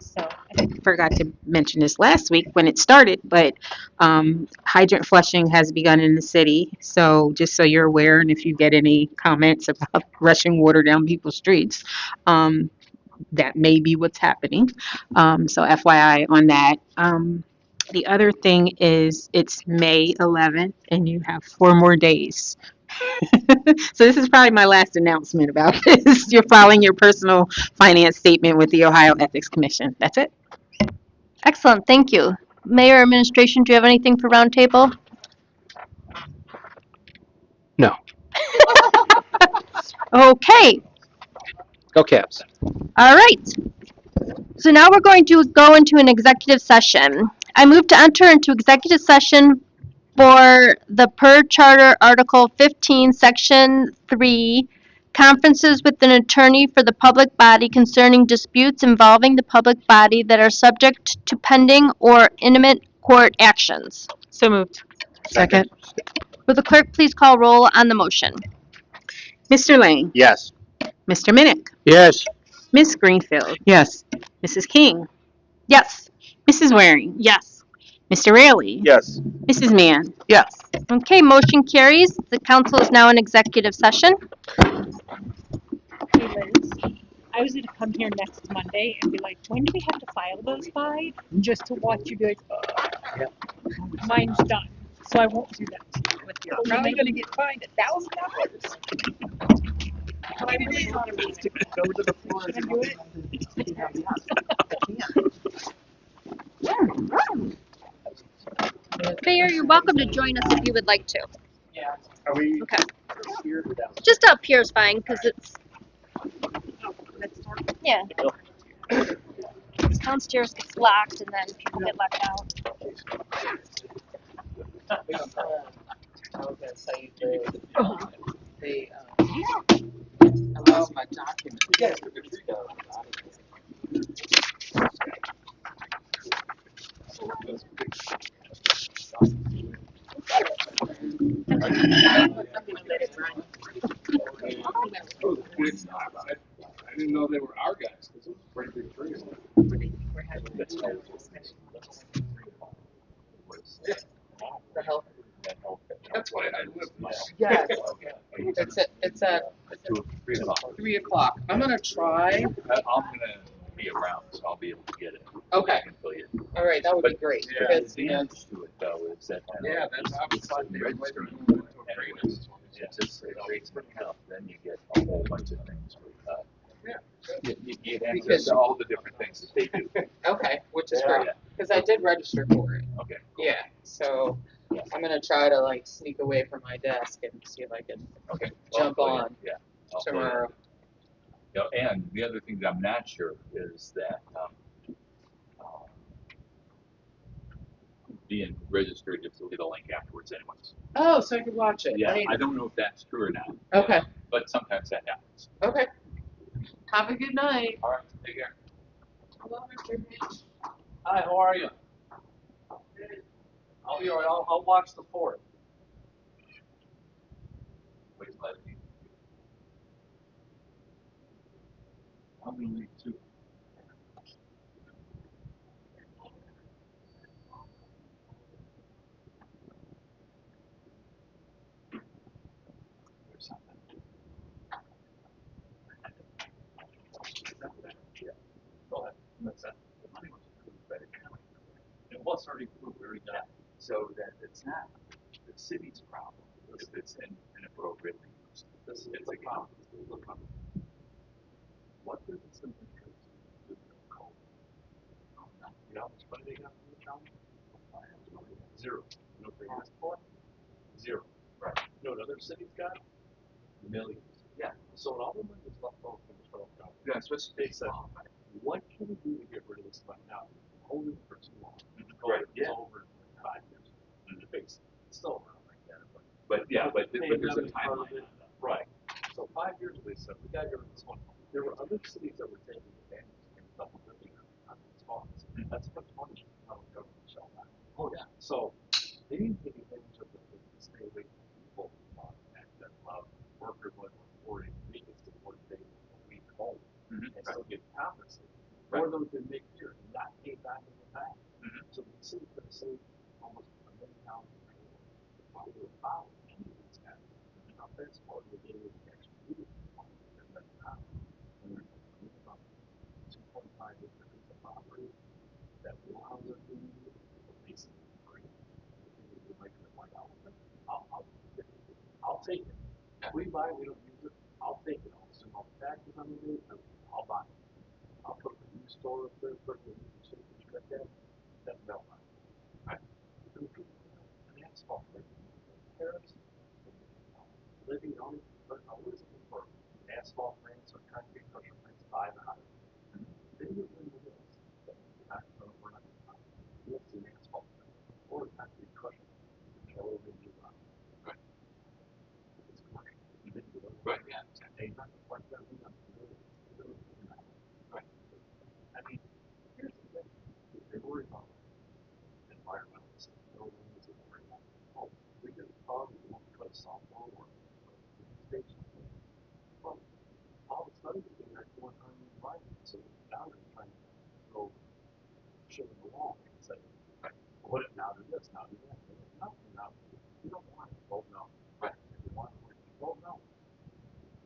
So I think I forgot to mention this last week when it started, but hydrant flushing has begun in the city. So just so you're aware, and if you get any comments about rushing water down people's streets, that may be what's happening. So FYI on that. The other thing is it's May 11th and you have 4 more days. So this is probably my last announcement about this. You're filing your personal finance statement with the Ohio Ethics Commission. That's it. Excellent, thank you. Mayor Administration, do you have anything for roundtable? No. Okay, Go Caps. all right. So now we're going to go into an executive session. I move to enter into executive session for the per charter Article 15, Section 3, conferences with an attorney for the public body concerning disputes involving the public body that are subject to pending or imminent court actions. So moved. Second. Will the clerk please call roll on the motion? Mr. Lane. Yes. Mr. Minnick. Yes. Miss Greenfield. Yes. Mrs. King. Yes. Mrs. Waring. Yes. Mr. Raley. Yes. Mrs. Mann. Yes. Okay, motion carries. The council is now in executive session. Hey Liz, I was gonna come here next Monday and be like, when do we have to file those by? Just to watch you be like, mine's done. So I won't do that to you with your. We're probably gonna get fined $1,000. I really thought it was to go to the floor and do it. Mayor, you're welcome to join us if you would like to. Yeah. Are we Okay. here or down? Just up here is fine, because it's, yeah. Downstairs gets locked and then people get left out. I was gonna say I lost my document. I didn't know they were our guys, because it was pretty big tree. That's why I live. Yes. It's at 3:00. I'm gonna try. I'm gonna be around, so I'll be able to get it. Okay. Until you. All right, that would be great. Yeah, Because, the answer to it though is that. yeah, that's obviously the Register. way to go into a trade. It just creates an account, then you get a whole bunch of things. You answer Because- to all the different things that they do. Okay, which is Yeah, great. yeah. Because I did register for it. Okay. Cool. Yeah. So I'm gonna try to like sneak away from my desk and see if I can Okay. jump I'll fill you in. on Yeah. I'll fill you in. tomorrow. You know, and the other thing that I'm not sure is that, being registered, you have to get a link afterwards anyways. Oh, so I could watch it. Yeah, later. I don't know if that's true or not. Okay. But sometimes that happens. Okay. Have a good night. All right, take care. Hello, Mr. Hitch. Hi, how are you? I'll be all right. I'll watch the fort. only need two. Or something. Yeah. Well, that's that. The money was approved by the county. It was already approved, we already got it. So that it's not the city's problem if it's inappropriately used. This is a problem. Look up. What difference does it make to the code? You know how much money they got from the county? Zero. You know what they asked for? Zero. Right. You know what other cities got? Millions. Yeah. So all the money is left over from the federal government. Yeah, especially they said, what can we do to get rid of this money now? Holding it for too long. Right. Yeah. It's over in 5 years. It's still around like that. But there's a timeline. Right. So 5 years they said we got to get rid of this one. There were other cities that were taking advantage and double dipping on these funds. That's what money the federal government shall not. Oh yeah. So they didn't take advantage of the stay away from people that worker would or make it to 40 days a week home and still get compensated. Or those that make here and not pay back in the back. So the city could have saved almost $1 million a year while we were following any of these guys. Now fast forward to the day we actually do it. And then now, when we're about 2.5 acres of property that allows us to do basically free. We make it like I'll take it. If we buy, we don't use it. I'll take it. I'll assume all the taxes on the day. I'll buy it. I'll put the new store up there, put the new chicken like that. That's no money. Right? An asphalt thing. Paris, living on it, but always looking for asphalt plants or concrete crusher plants by the highway. They would win the list. We're not going to buy it. We'll see an asphalt plant or a concrete crusher plant. Or we'll do right. It's commercial. Right, yeah. They not like that. Right. I mean, here's the thing. They worry about environmental buildings and worry about, oh, we get a problem, we want to put a softball or a station. Well, all the studies that they're doing on the environment, so now they're trying to go shit in the wall and say, right, what if now do this, now do that. No, you don't want to vote no. Right. If you want to vote no,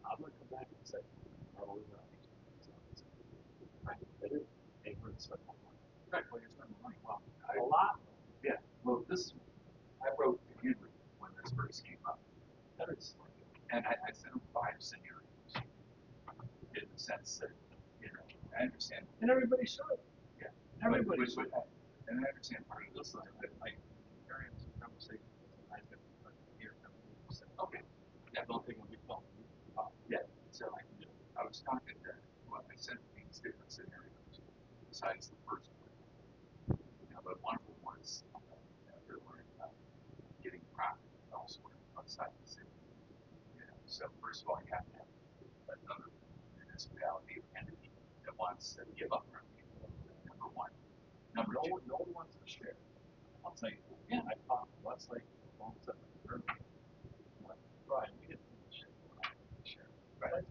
I'm going to come back and say, no, we're not. Right. It is. They were spending more money. Right. Well, you're spending money. Well, a lot. Yeah. Well, I wrote to Henry when this first came up. That is, and I sent him 5 scenarios in the sense that, I understand. And everybody should. Yeah. Everybody should. And I understand part of this, but like, carrying some conversation, I got here, okay. Yeah, don't think we felt. Yeah. So I was talking to, well, I sent these different scenarios besides the first one. But one of them was they're worried about getting property elsewhere outside the city. So first of all, you have to have another municipality or entity that wants to give up property. Number one. Number two. No one wants to share. I'll tell you. Yeah, I talked to Westlake, long stuff like that. Right, we didn't share. Right.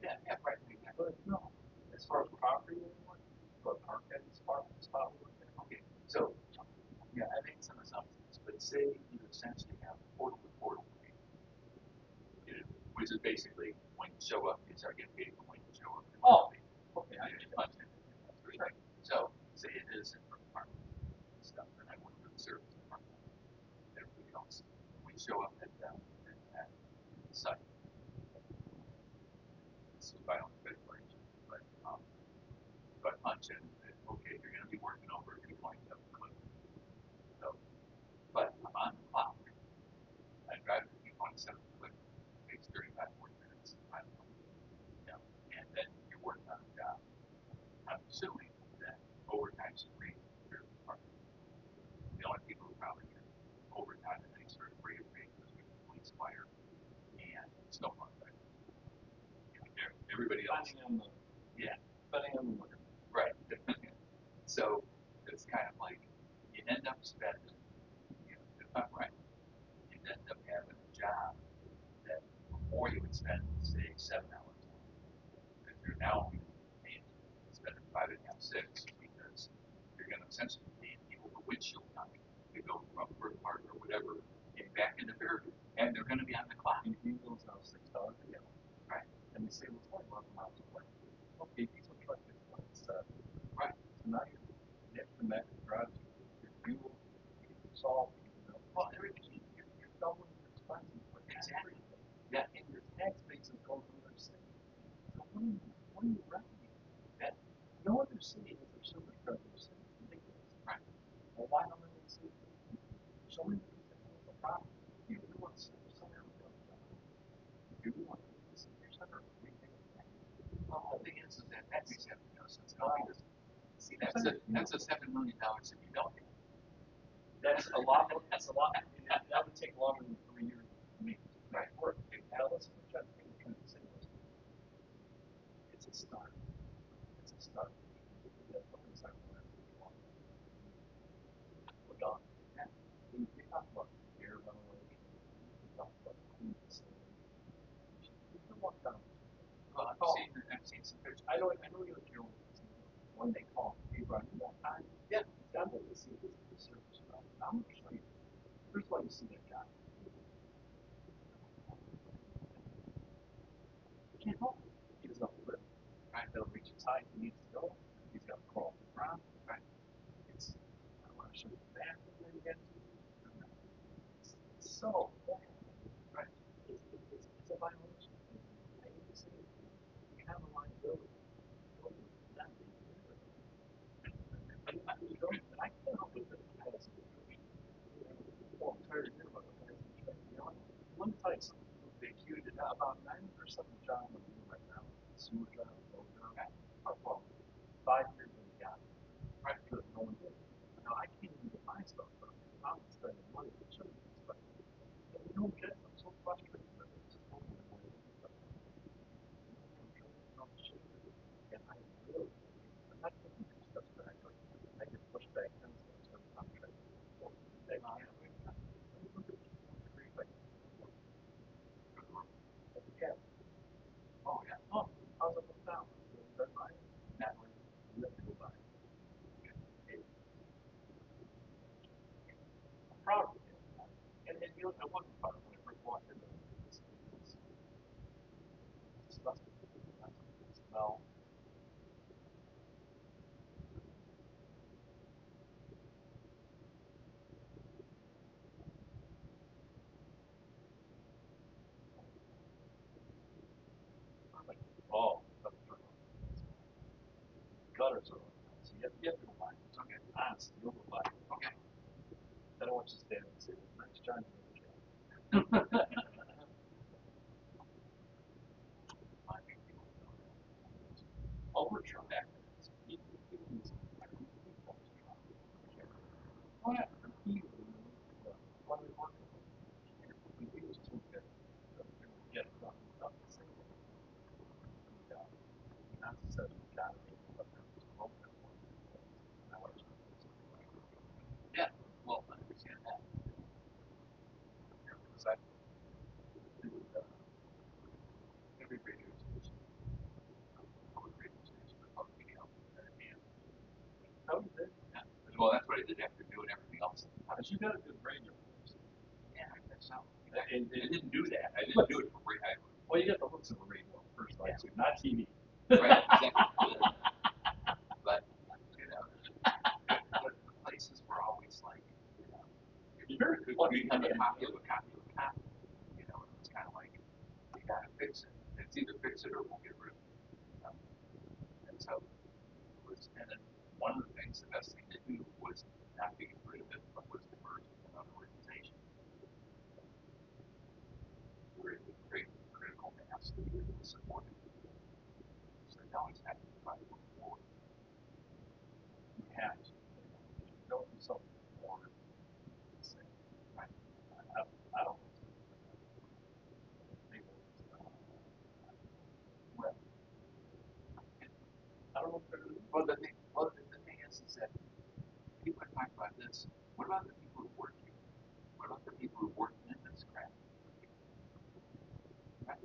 Yeah, right. But no, as far as property anymore, but park at this spot. Okay, so yeah, I made some assumptions, but say you essentially have portal to portal pay, which is basically when you show up, you start getting paid for when you show up. Oh, okay, I understand. Right. So say it is in the department stuff, and I work for the service department, everything else. We show up at site. This is by own speculation, but if I punch in, okay, you're going to be working over 2.7 clip. So, but I'm on the clock. I drive the 2.7 clip. It takes 35 more minutes. I don't know. And then you're working on a job. I'm assuming that overtime's free here in the department. The only people who probably get overtime at any sort of rate of pay is police, fire, and snowplow drivers. Everybody else. Yeah. Depending on the weather. Right. So it's kind of like you end up spending, if I'm right, you end up having a job that before you would spend, say, 7 hours on. Because you're now only And diesel's now $6 a gallon. Right. And they say, well, it's only 11 miles away. Okay, diesel truck is 27. Right. So now you have to come back and drive your fuel, your salt, well, everything. You're doubling your expenses for exactly. Yeah. And your tax base is going to another city. So what are you renting? That no other city has their service revenue city. It's ridiculous. Right. Well, why don't they see it? Show me the problem. You want to send somewhere else. Do you want to see your center? Well, the thing is that makes no sense. See, that's a $7 million city. Don't get. That's a lot. That's a lot. That would take longer than 3 years to make right work. Now let's try to think of the city. It's a start. It's a start. That's what it's like. We're done. Yeah. We talk about air ventilation. We talk about clean facilities. You can walk down. Well, I've seen some pictures. I know you don't care when they call. Hey, Brian, you got time? Yeah. I'm going to see this service. I'm going to show you. First of all, you see that guy. You can't help it. He doesn't live. Right? They'll reach his height. He needs to go. He's got to crawl the ground. Right? I want to show you the bathroom that he gets to. It's so bad. Right? It's a violation. I hate to say it. You have a liability. That thing I can't help it that it has a well, I'm tired of hearing about the guys in the train. You know, let me tell you something. They queued it out. About 90% of the job I'm doing right now, sewer job, road job, are from 5 years when we got it. Right? Because no one did it. Now, I can't even get my stuff done. I'm spending money. It shouldn't be spending. And you don't get it. I'm so frustrated with it. It's just totally annoying. And I really, I'm not taking two steps back. Like, I get pushed back 10 steps every time I try to move forward. They can't. Look at the creek. Like, yeah. Oh, yeah. Oh, how's it look down? Red line? That way. You have to go by. Okay. I'm proud of it. And you know, I wasn't proud when I first walked into this. It's disgusting. The smell. I'm like, oh, gutters are like that. So you have to go by. It's okay. Honestly, you'll go by. Okay. I don't want you to stand and say, well, nice job, you oh, we're sure back there. Oh, yeah. What are we working with? He was too good. Get it done. Not the same. Not to say you got it, but there was broken one. I want you to do something. Yeah, well, I understand that. Because I do every radio station, public radio station, or public account, and how you did? Yeah. Well, that's what I did after doing everything else. But you got a good radio. Yeah, I guess so. I didn't do that. I didn't do it for free. Well, you got the looks of a radio first, like, yeah. Not TV. Right, exactly. But, you know, the places were always like, you know, you're very good. Well, you have a copy of a copy of a copy. You know, it's kind of like, you gotta fix it. It's either fix it or we'll get rid of it. You know? And so, it was, and then one of the things, the best thing to do was not to get rid of it, but was to merge with another organization. Where it would create critical mass to be able to support it. So now it's happening to try to move forward. You have to. If you don't do something more, it's safe. Right? I don't think so. Well, I don't know if they're. Well, the thing is that people are talking about this. What about the people who work here? What about the people who work in this craft? Right?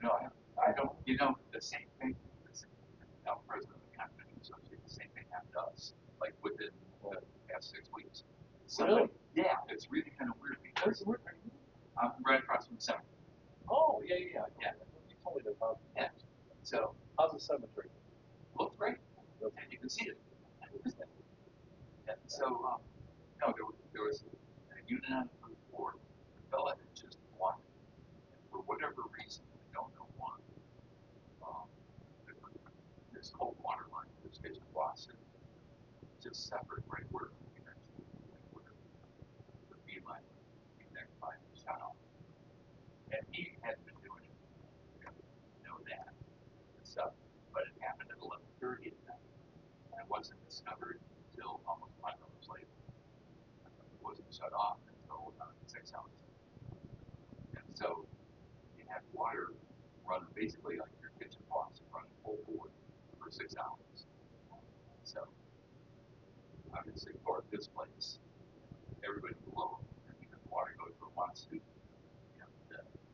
No, I don't. You know, the same thing. The same, now, president of the 6 weeks. Somebody, yeah, it's really kind of weird because I'm right across from the cemetery. Oh, yeah. You told me about Yeah. So how's the cemetery? looks great, and you can see it. And so, no, there was a unit on the first floor. The fella had just wanted, and for whatever reason, I don't know why. Um, this cold water line, this kitchen faucet, just separate right where it eventually, like where the B line connect by the shut off. And he had been doing it, you know that and stuff. But it happened at 11:30 at night, and it wasn't discovered until almost 5 hours later. It wasn't shut off until 6 hours later. And so you had water run basically like your kitchen faucet running full board for 6 hours. So obviously for this place, everybody below, because water goes from one to,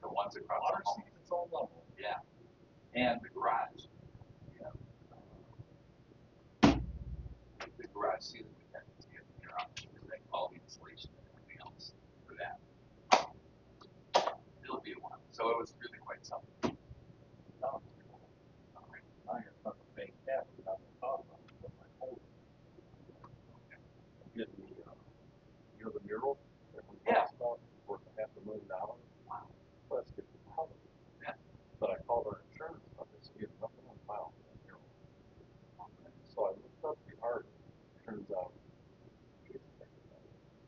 the ones across Water the hall. sees its own level. Yeah. And the garage, you know, the garage ceiling would have to get clear out because they all the insulation and everything else for that. It'll be a while. So it was really quite something. Now I have found a fake cat without the top on it, but my whole getting the mural that we talked about worth $500,000. Wow. Well, that's good for the public. Yeah. But I called our insurance company, so we have nothing on file for that mural. So I looked up the art. Turns out it's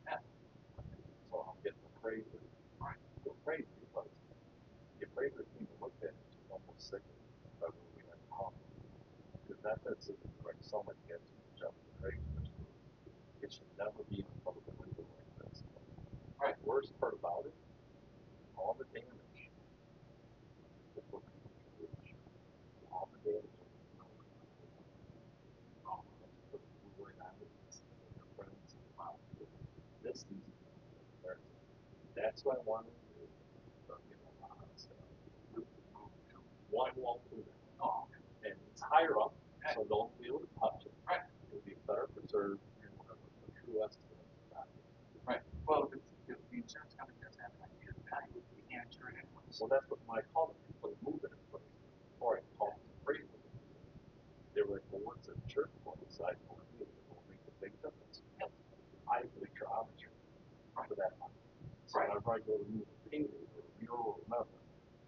Yeah. so I'm getting appraiser. Right. The appraiser because the appraiser came to look at it, she's almost sick of it. We had to call him. Because that's it. Like so many kids who jump the appraiser. It should never be in a public window like this. Right. The worst part about it, all the damage. All the damage. Put the word on it. Their friends. This season, that's what I wanted to do. One won't do that. Oh, and it's higher up, so don't be able to touch it. Right. It'll be better preserved and whatever the true estimate of the value. Right. Well, if the insurance company doesn't have an idea of the value, you can't insure it anyway. Well, that's what my call it. So move it in place. Before I called the appraisal, they were like, well, what's the insurance policy? I told them, it will make a big difference. Yes. I believe your arbitrary for that money. So whenever I go to move a painting or a mural or whatever,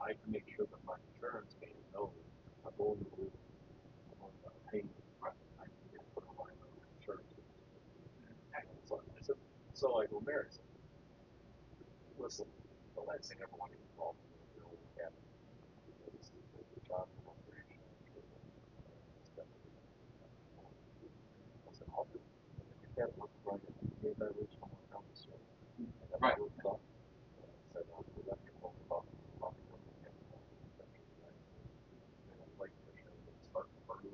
I can make sure that my insurance pays knows I'm going to move, I'm going to paint, right? I can get put on my insurance. So I go, Mary, I said, listen, the last thing I ever want to get involved in is the old cabin. This is the job of operation. I said, I'll do it. If you can't work for me, maybe I reach someone down the street. Right. I said, I'll let you know about probably when you get like fishing and start to burn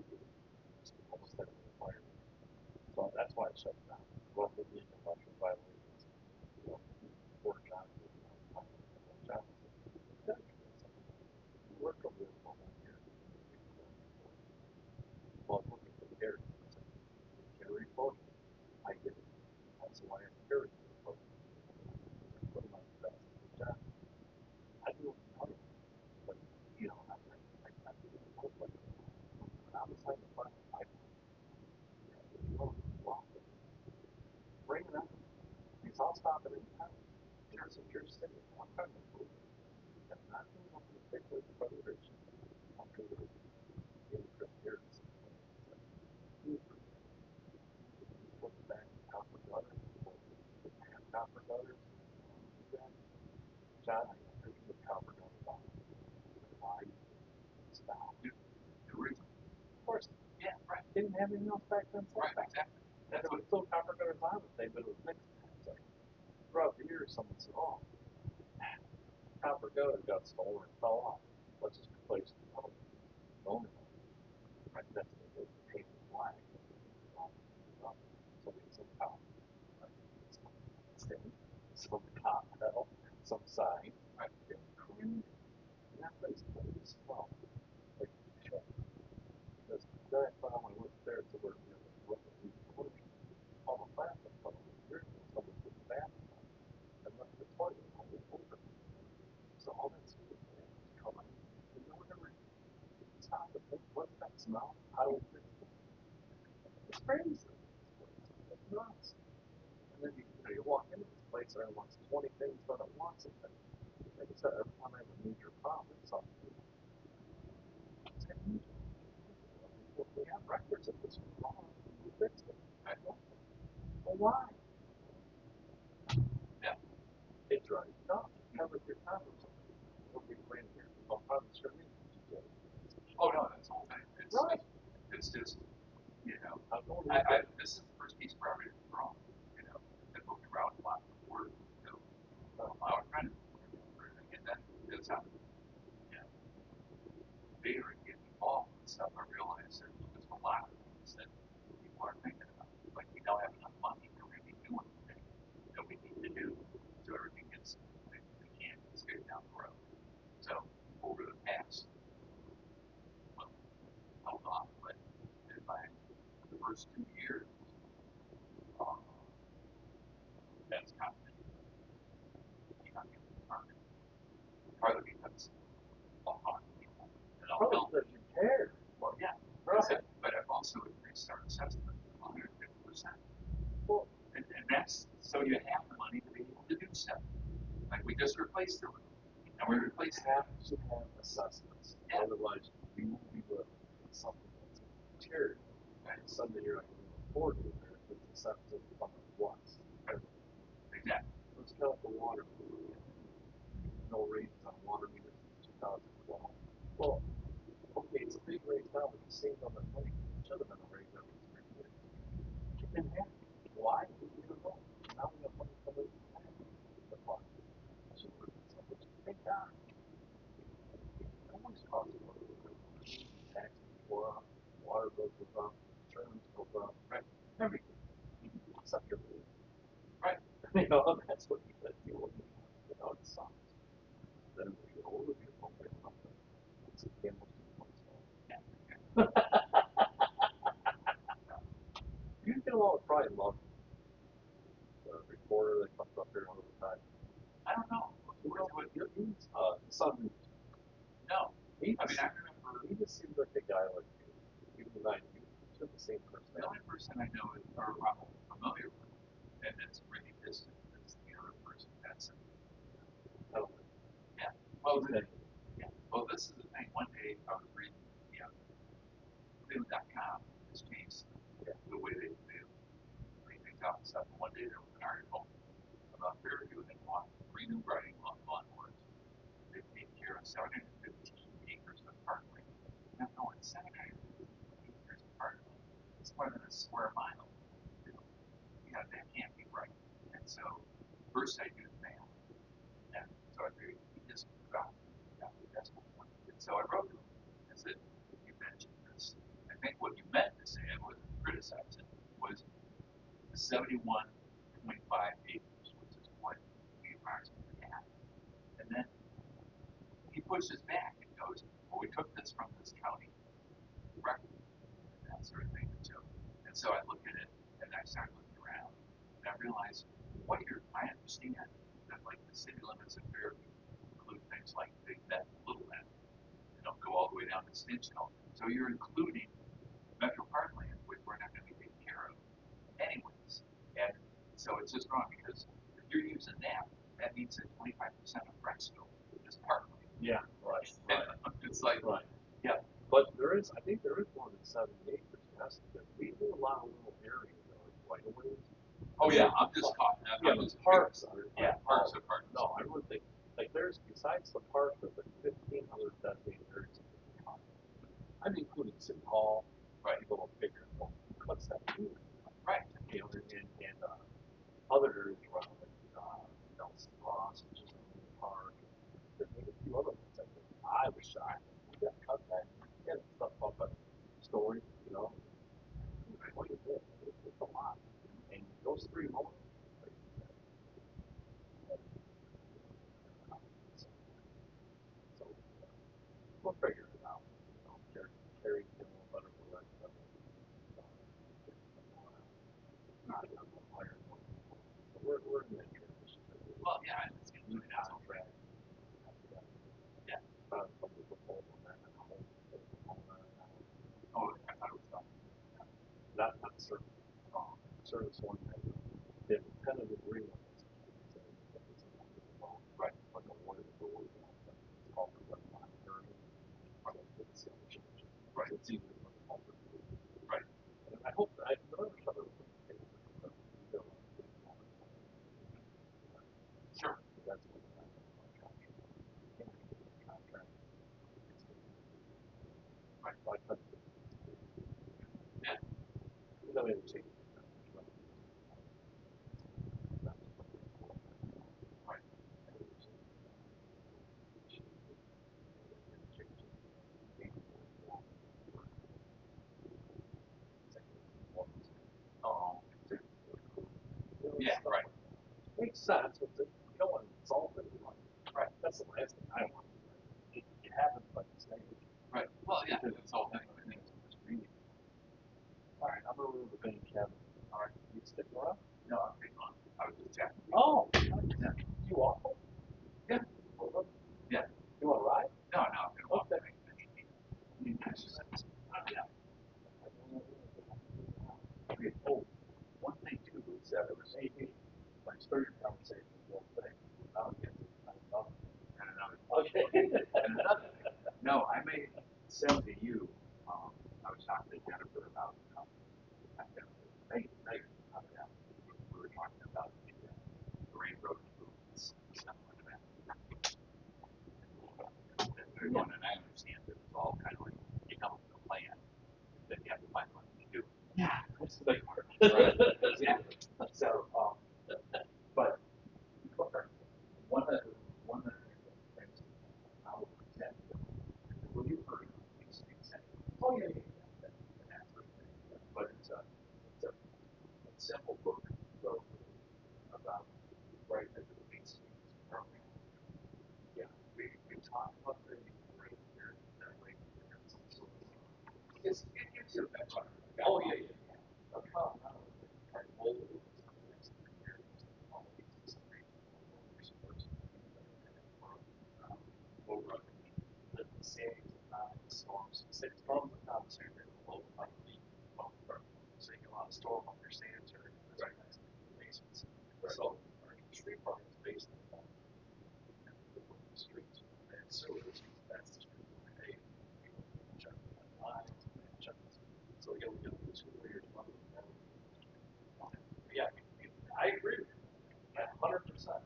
just almost like a fire. So that's why I shut it down. Well, the legal industrial violations, poor John did John said, you worked over there for a whole year. Well, I'm looking for the Gary. Gary photo. I did it. That's why I'm Gary photo. Put him on the best. John, I do it for money. But, I do it for money. When I was on the front, bring it up. Because I'll stop it in town. Here's a pure city. I'm trying to move. I'm not doing it for the big league federation. I'm doing it for the years. Put it back in copper gutter. Have copper gutters. John, I got pictures of copper gutter box. Why? Stop. The original. Of course. Yeah, right. Didn't have anything else back then. Right, exactly. That's what still copper gutters on it. They've been fixed. It's like, throughout the years, someone said, oh, copper gutter got stolen and fell off. Let's just replace the metal. Right, that's the paint black. So we get some copper. Right. Some top metal, some sign. Right. And crude. And that place is small. Like, shit. Because then I found when I went there to where, what the all the plastic fell. Smell? How do we fix it? It's crazy. It's nuts. And then you walk into this place and it wants 20 things done at once. And then, like I said, every time I have a major problem, it's something. We have records of this was wrong. We fixed it. Well, why? Yeah. It drives you nuts. You have like your time or something. Nobody ran here. Well, I'm sure they did. Oh, no, that's all thing. It's right. It's just, you know, this is the first piece of property that's wrong. You know, that moved around a lot before, you know, our friend. And then it's happened. Yeah. Bigger and get involved and stuff, I realize there's just a lot of things that people are thinking about. Like we don't have enough money to really do anything that we need to do. So everything gets, we can't straight down the road. So over the past, well, held off, but in the first 2 years, um, that's happening. You know, in the market. Partly because a lot of people that I'll help. Because you care. Well, yeah, right. But I've also increased our assessment 150%. Well, and that's so you have the money to be able to do stuff. Like we just replaced the roof. And we replaced have to have assessments. Yeah. Otherwise, you will be living in something that's material. Right. Someday you're not going to afford it there if it's assessed from once. Right. Exactly. It's kind of like the water. No raises on water meters in 2012. Well, okay, it's a big raise now, but you saved all that money. It should have been a raise every 3 years. It didn't happen. Why? We don't know. Now we have money coming in the fund. Cheaper than something. Thank God. It always costs more. Taxes go up, water bills go up, insurance goes up, right? Everything. Except your food. Right. You know, that's what you got to deal with. You know, it sucks. Then we get older, we appropriate something. It's a gamble to the point. Yeah. You get a lot of pride, love. The reporter that comes up here all the time. I don't know. He's son. No. I mean, I remember. He just seems like a guy like you. Even though you took the same person. The only person I know is, or I'm familiar with, and it's really distant, is the other person. That's oh. Yeah. Well, yeah. Well, this is the thing. One day I was reading, Cleveland.com has changed the way they lay things out and stuff. And one day there was an article about Fairview and they bought 3 new riding lawnmowers. They take care of 715 acres of parkland. Now, no, it's 715 acres of parkland. It's more than a square mile. Yeah, that can't be right. And so, first I do the math. And so I figured he just forgot the decimal point. And so I wrote to him and said, you mentioned this. I think what you meant to say, I wasn't criticizing, was 71.5 acres, which is what we approximately have. And then he pushes back and goes, well, we took this from this county record and that sort of thing. And so I look at it and I start looking around and I realize I understand that like the city limits of Fairview include things like Big Bend and Little Bend. They don't go all the way down to Stinchville. So you're including Metro Parkland, which we're not going to be taking care of anyways. And so it's just wrong because if you're using that means that 25% of Brecksville is parkland. Yeah, right. It's like, right. Yeah. But I think there is more than 70 acres. Yes, we do a lot of little areas that are right away. Oh yeah, I'm just talking. Yeah, the parks are. Yeah, parks are parks. No, I would think like there's besides the park, there's like 15 other designated areas. I'm including City Hall. Right. People don't figure it out. What's that mean? Right. You know, and other areas around like Nelson Cross, which is a little park. There's maybe a few other ones. I think I was shocked. We got cut back. Yeah, stuff up at Story, you know. What is it? It's a lot. And those 3 alone. So we'll figure it out. You know, Carrie, better for that. We're in that transition. Well, yeah, it's going to be on track. Yeah. Some people told them that. insurance one had been kind of agreement. Right, like a one of the doors. It's called the red line area. Right, it's easy to put the right. And I hope I remember some of the sure. That's what contract. Right, like that. Yeah. You know, it changes. Right. Oh, yeah, right. Makes sense, but you don't want to insult anyone. Right. That's the last thing I want. It happens by mistake. Right. Well, yeah, that's all that thing. All right, I'm over to the bank cabin. All right, you stick around? No, I'm pretty on. I was just checking. Oh, yeah. You awful? Yeah. Yeah. You want to ride? No, no, I'm gonna walk. Okay. Yeah. Okay. Oh, one thing too is that it was my third conversation with one thing. Now I'm getting and another. Okay. And another thing. No, I may send to you. I was talking to Jennifer about. We were talking about the railroad improvements and stuff like that. And I understand that it's all kind of like you come up with a plan, then you have to find money to do it. Yeah, that's the big part. Right. Exactly. So, but one of the things I would present, well, you've heard of these things. Oh yeah, yeah. And that sort of thing. But it's a simple book about right at the basics program. Yeah, we talked about the right here, that way. It's it gives you a better. Oh yeah, yeah. Storms, six problems of conversation, low seeing a lot of storm understands or basements. So our tree park is based on the streets and sewers. That's the street. So yeah, we got 2 layers. Yeah, I agree with you. Yeah, 100%.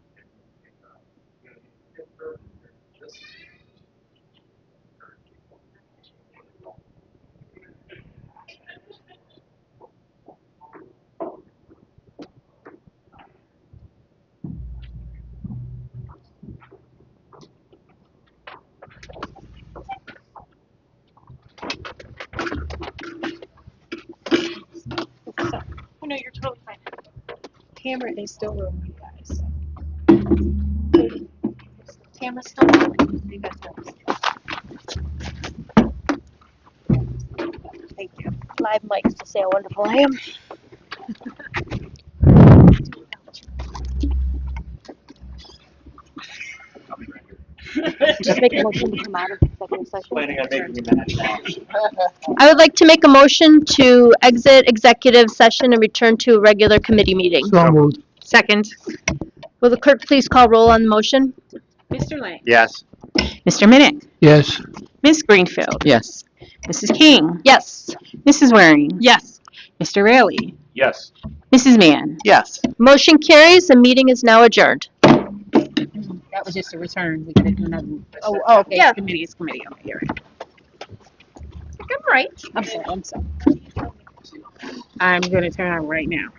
This Oh, no, you're totally fine. Camera is still rolling, you guys. Camera's still rolling. You guys know. Thank you. Live mics to say how wonderful I am. Just make a motion to come out of executive session. Planning on making you mad now. I would like to make a motion to exit executive session and return to a regular committee meeting. So moved. Second. Will the clerk please call roll on the motion? Mr. Lang. Yes. Mr. Minnick. Yes. Ms. Greenfield. Yes. Mrs. King. Yes. Mrs. Waring. Yes. Mr. Rayleigh. Yes. Mrs. Mann. Yes. Motion carries. The meeting is now adjourned. That was just a return. We gotta do another. Oh, okay. Yeah. Committee is committee. Okay, you're right. I'm right. I'm sorry. I'm gonna turn on right now.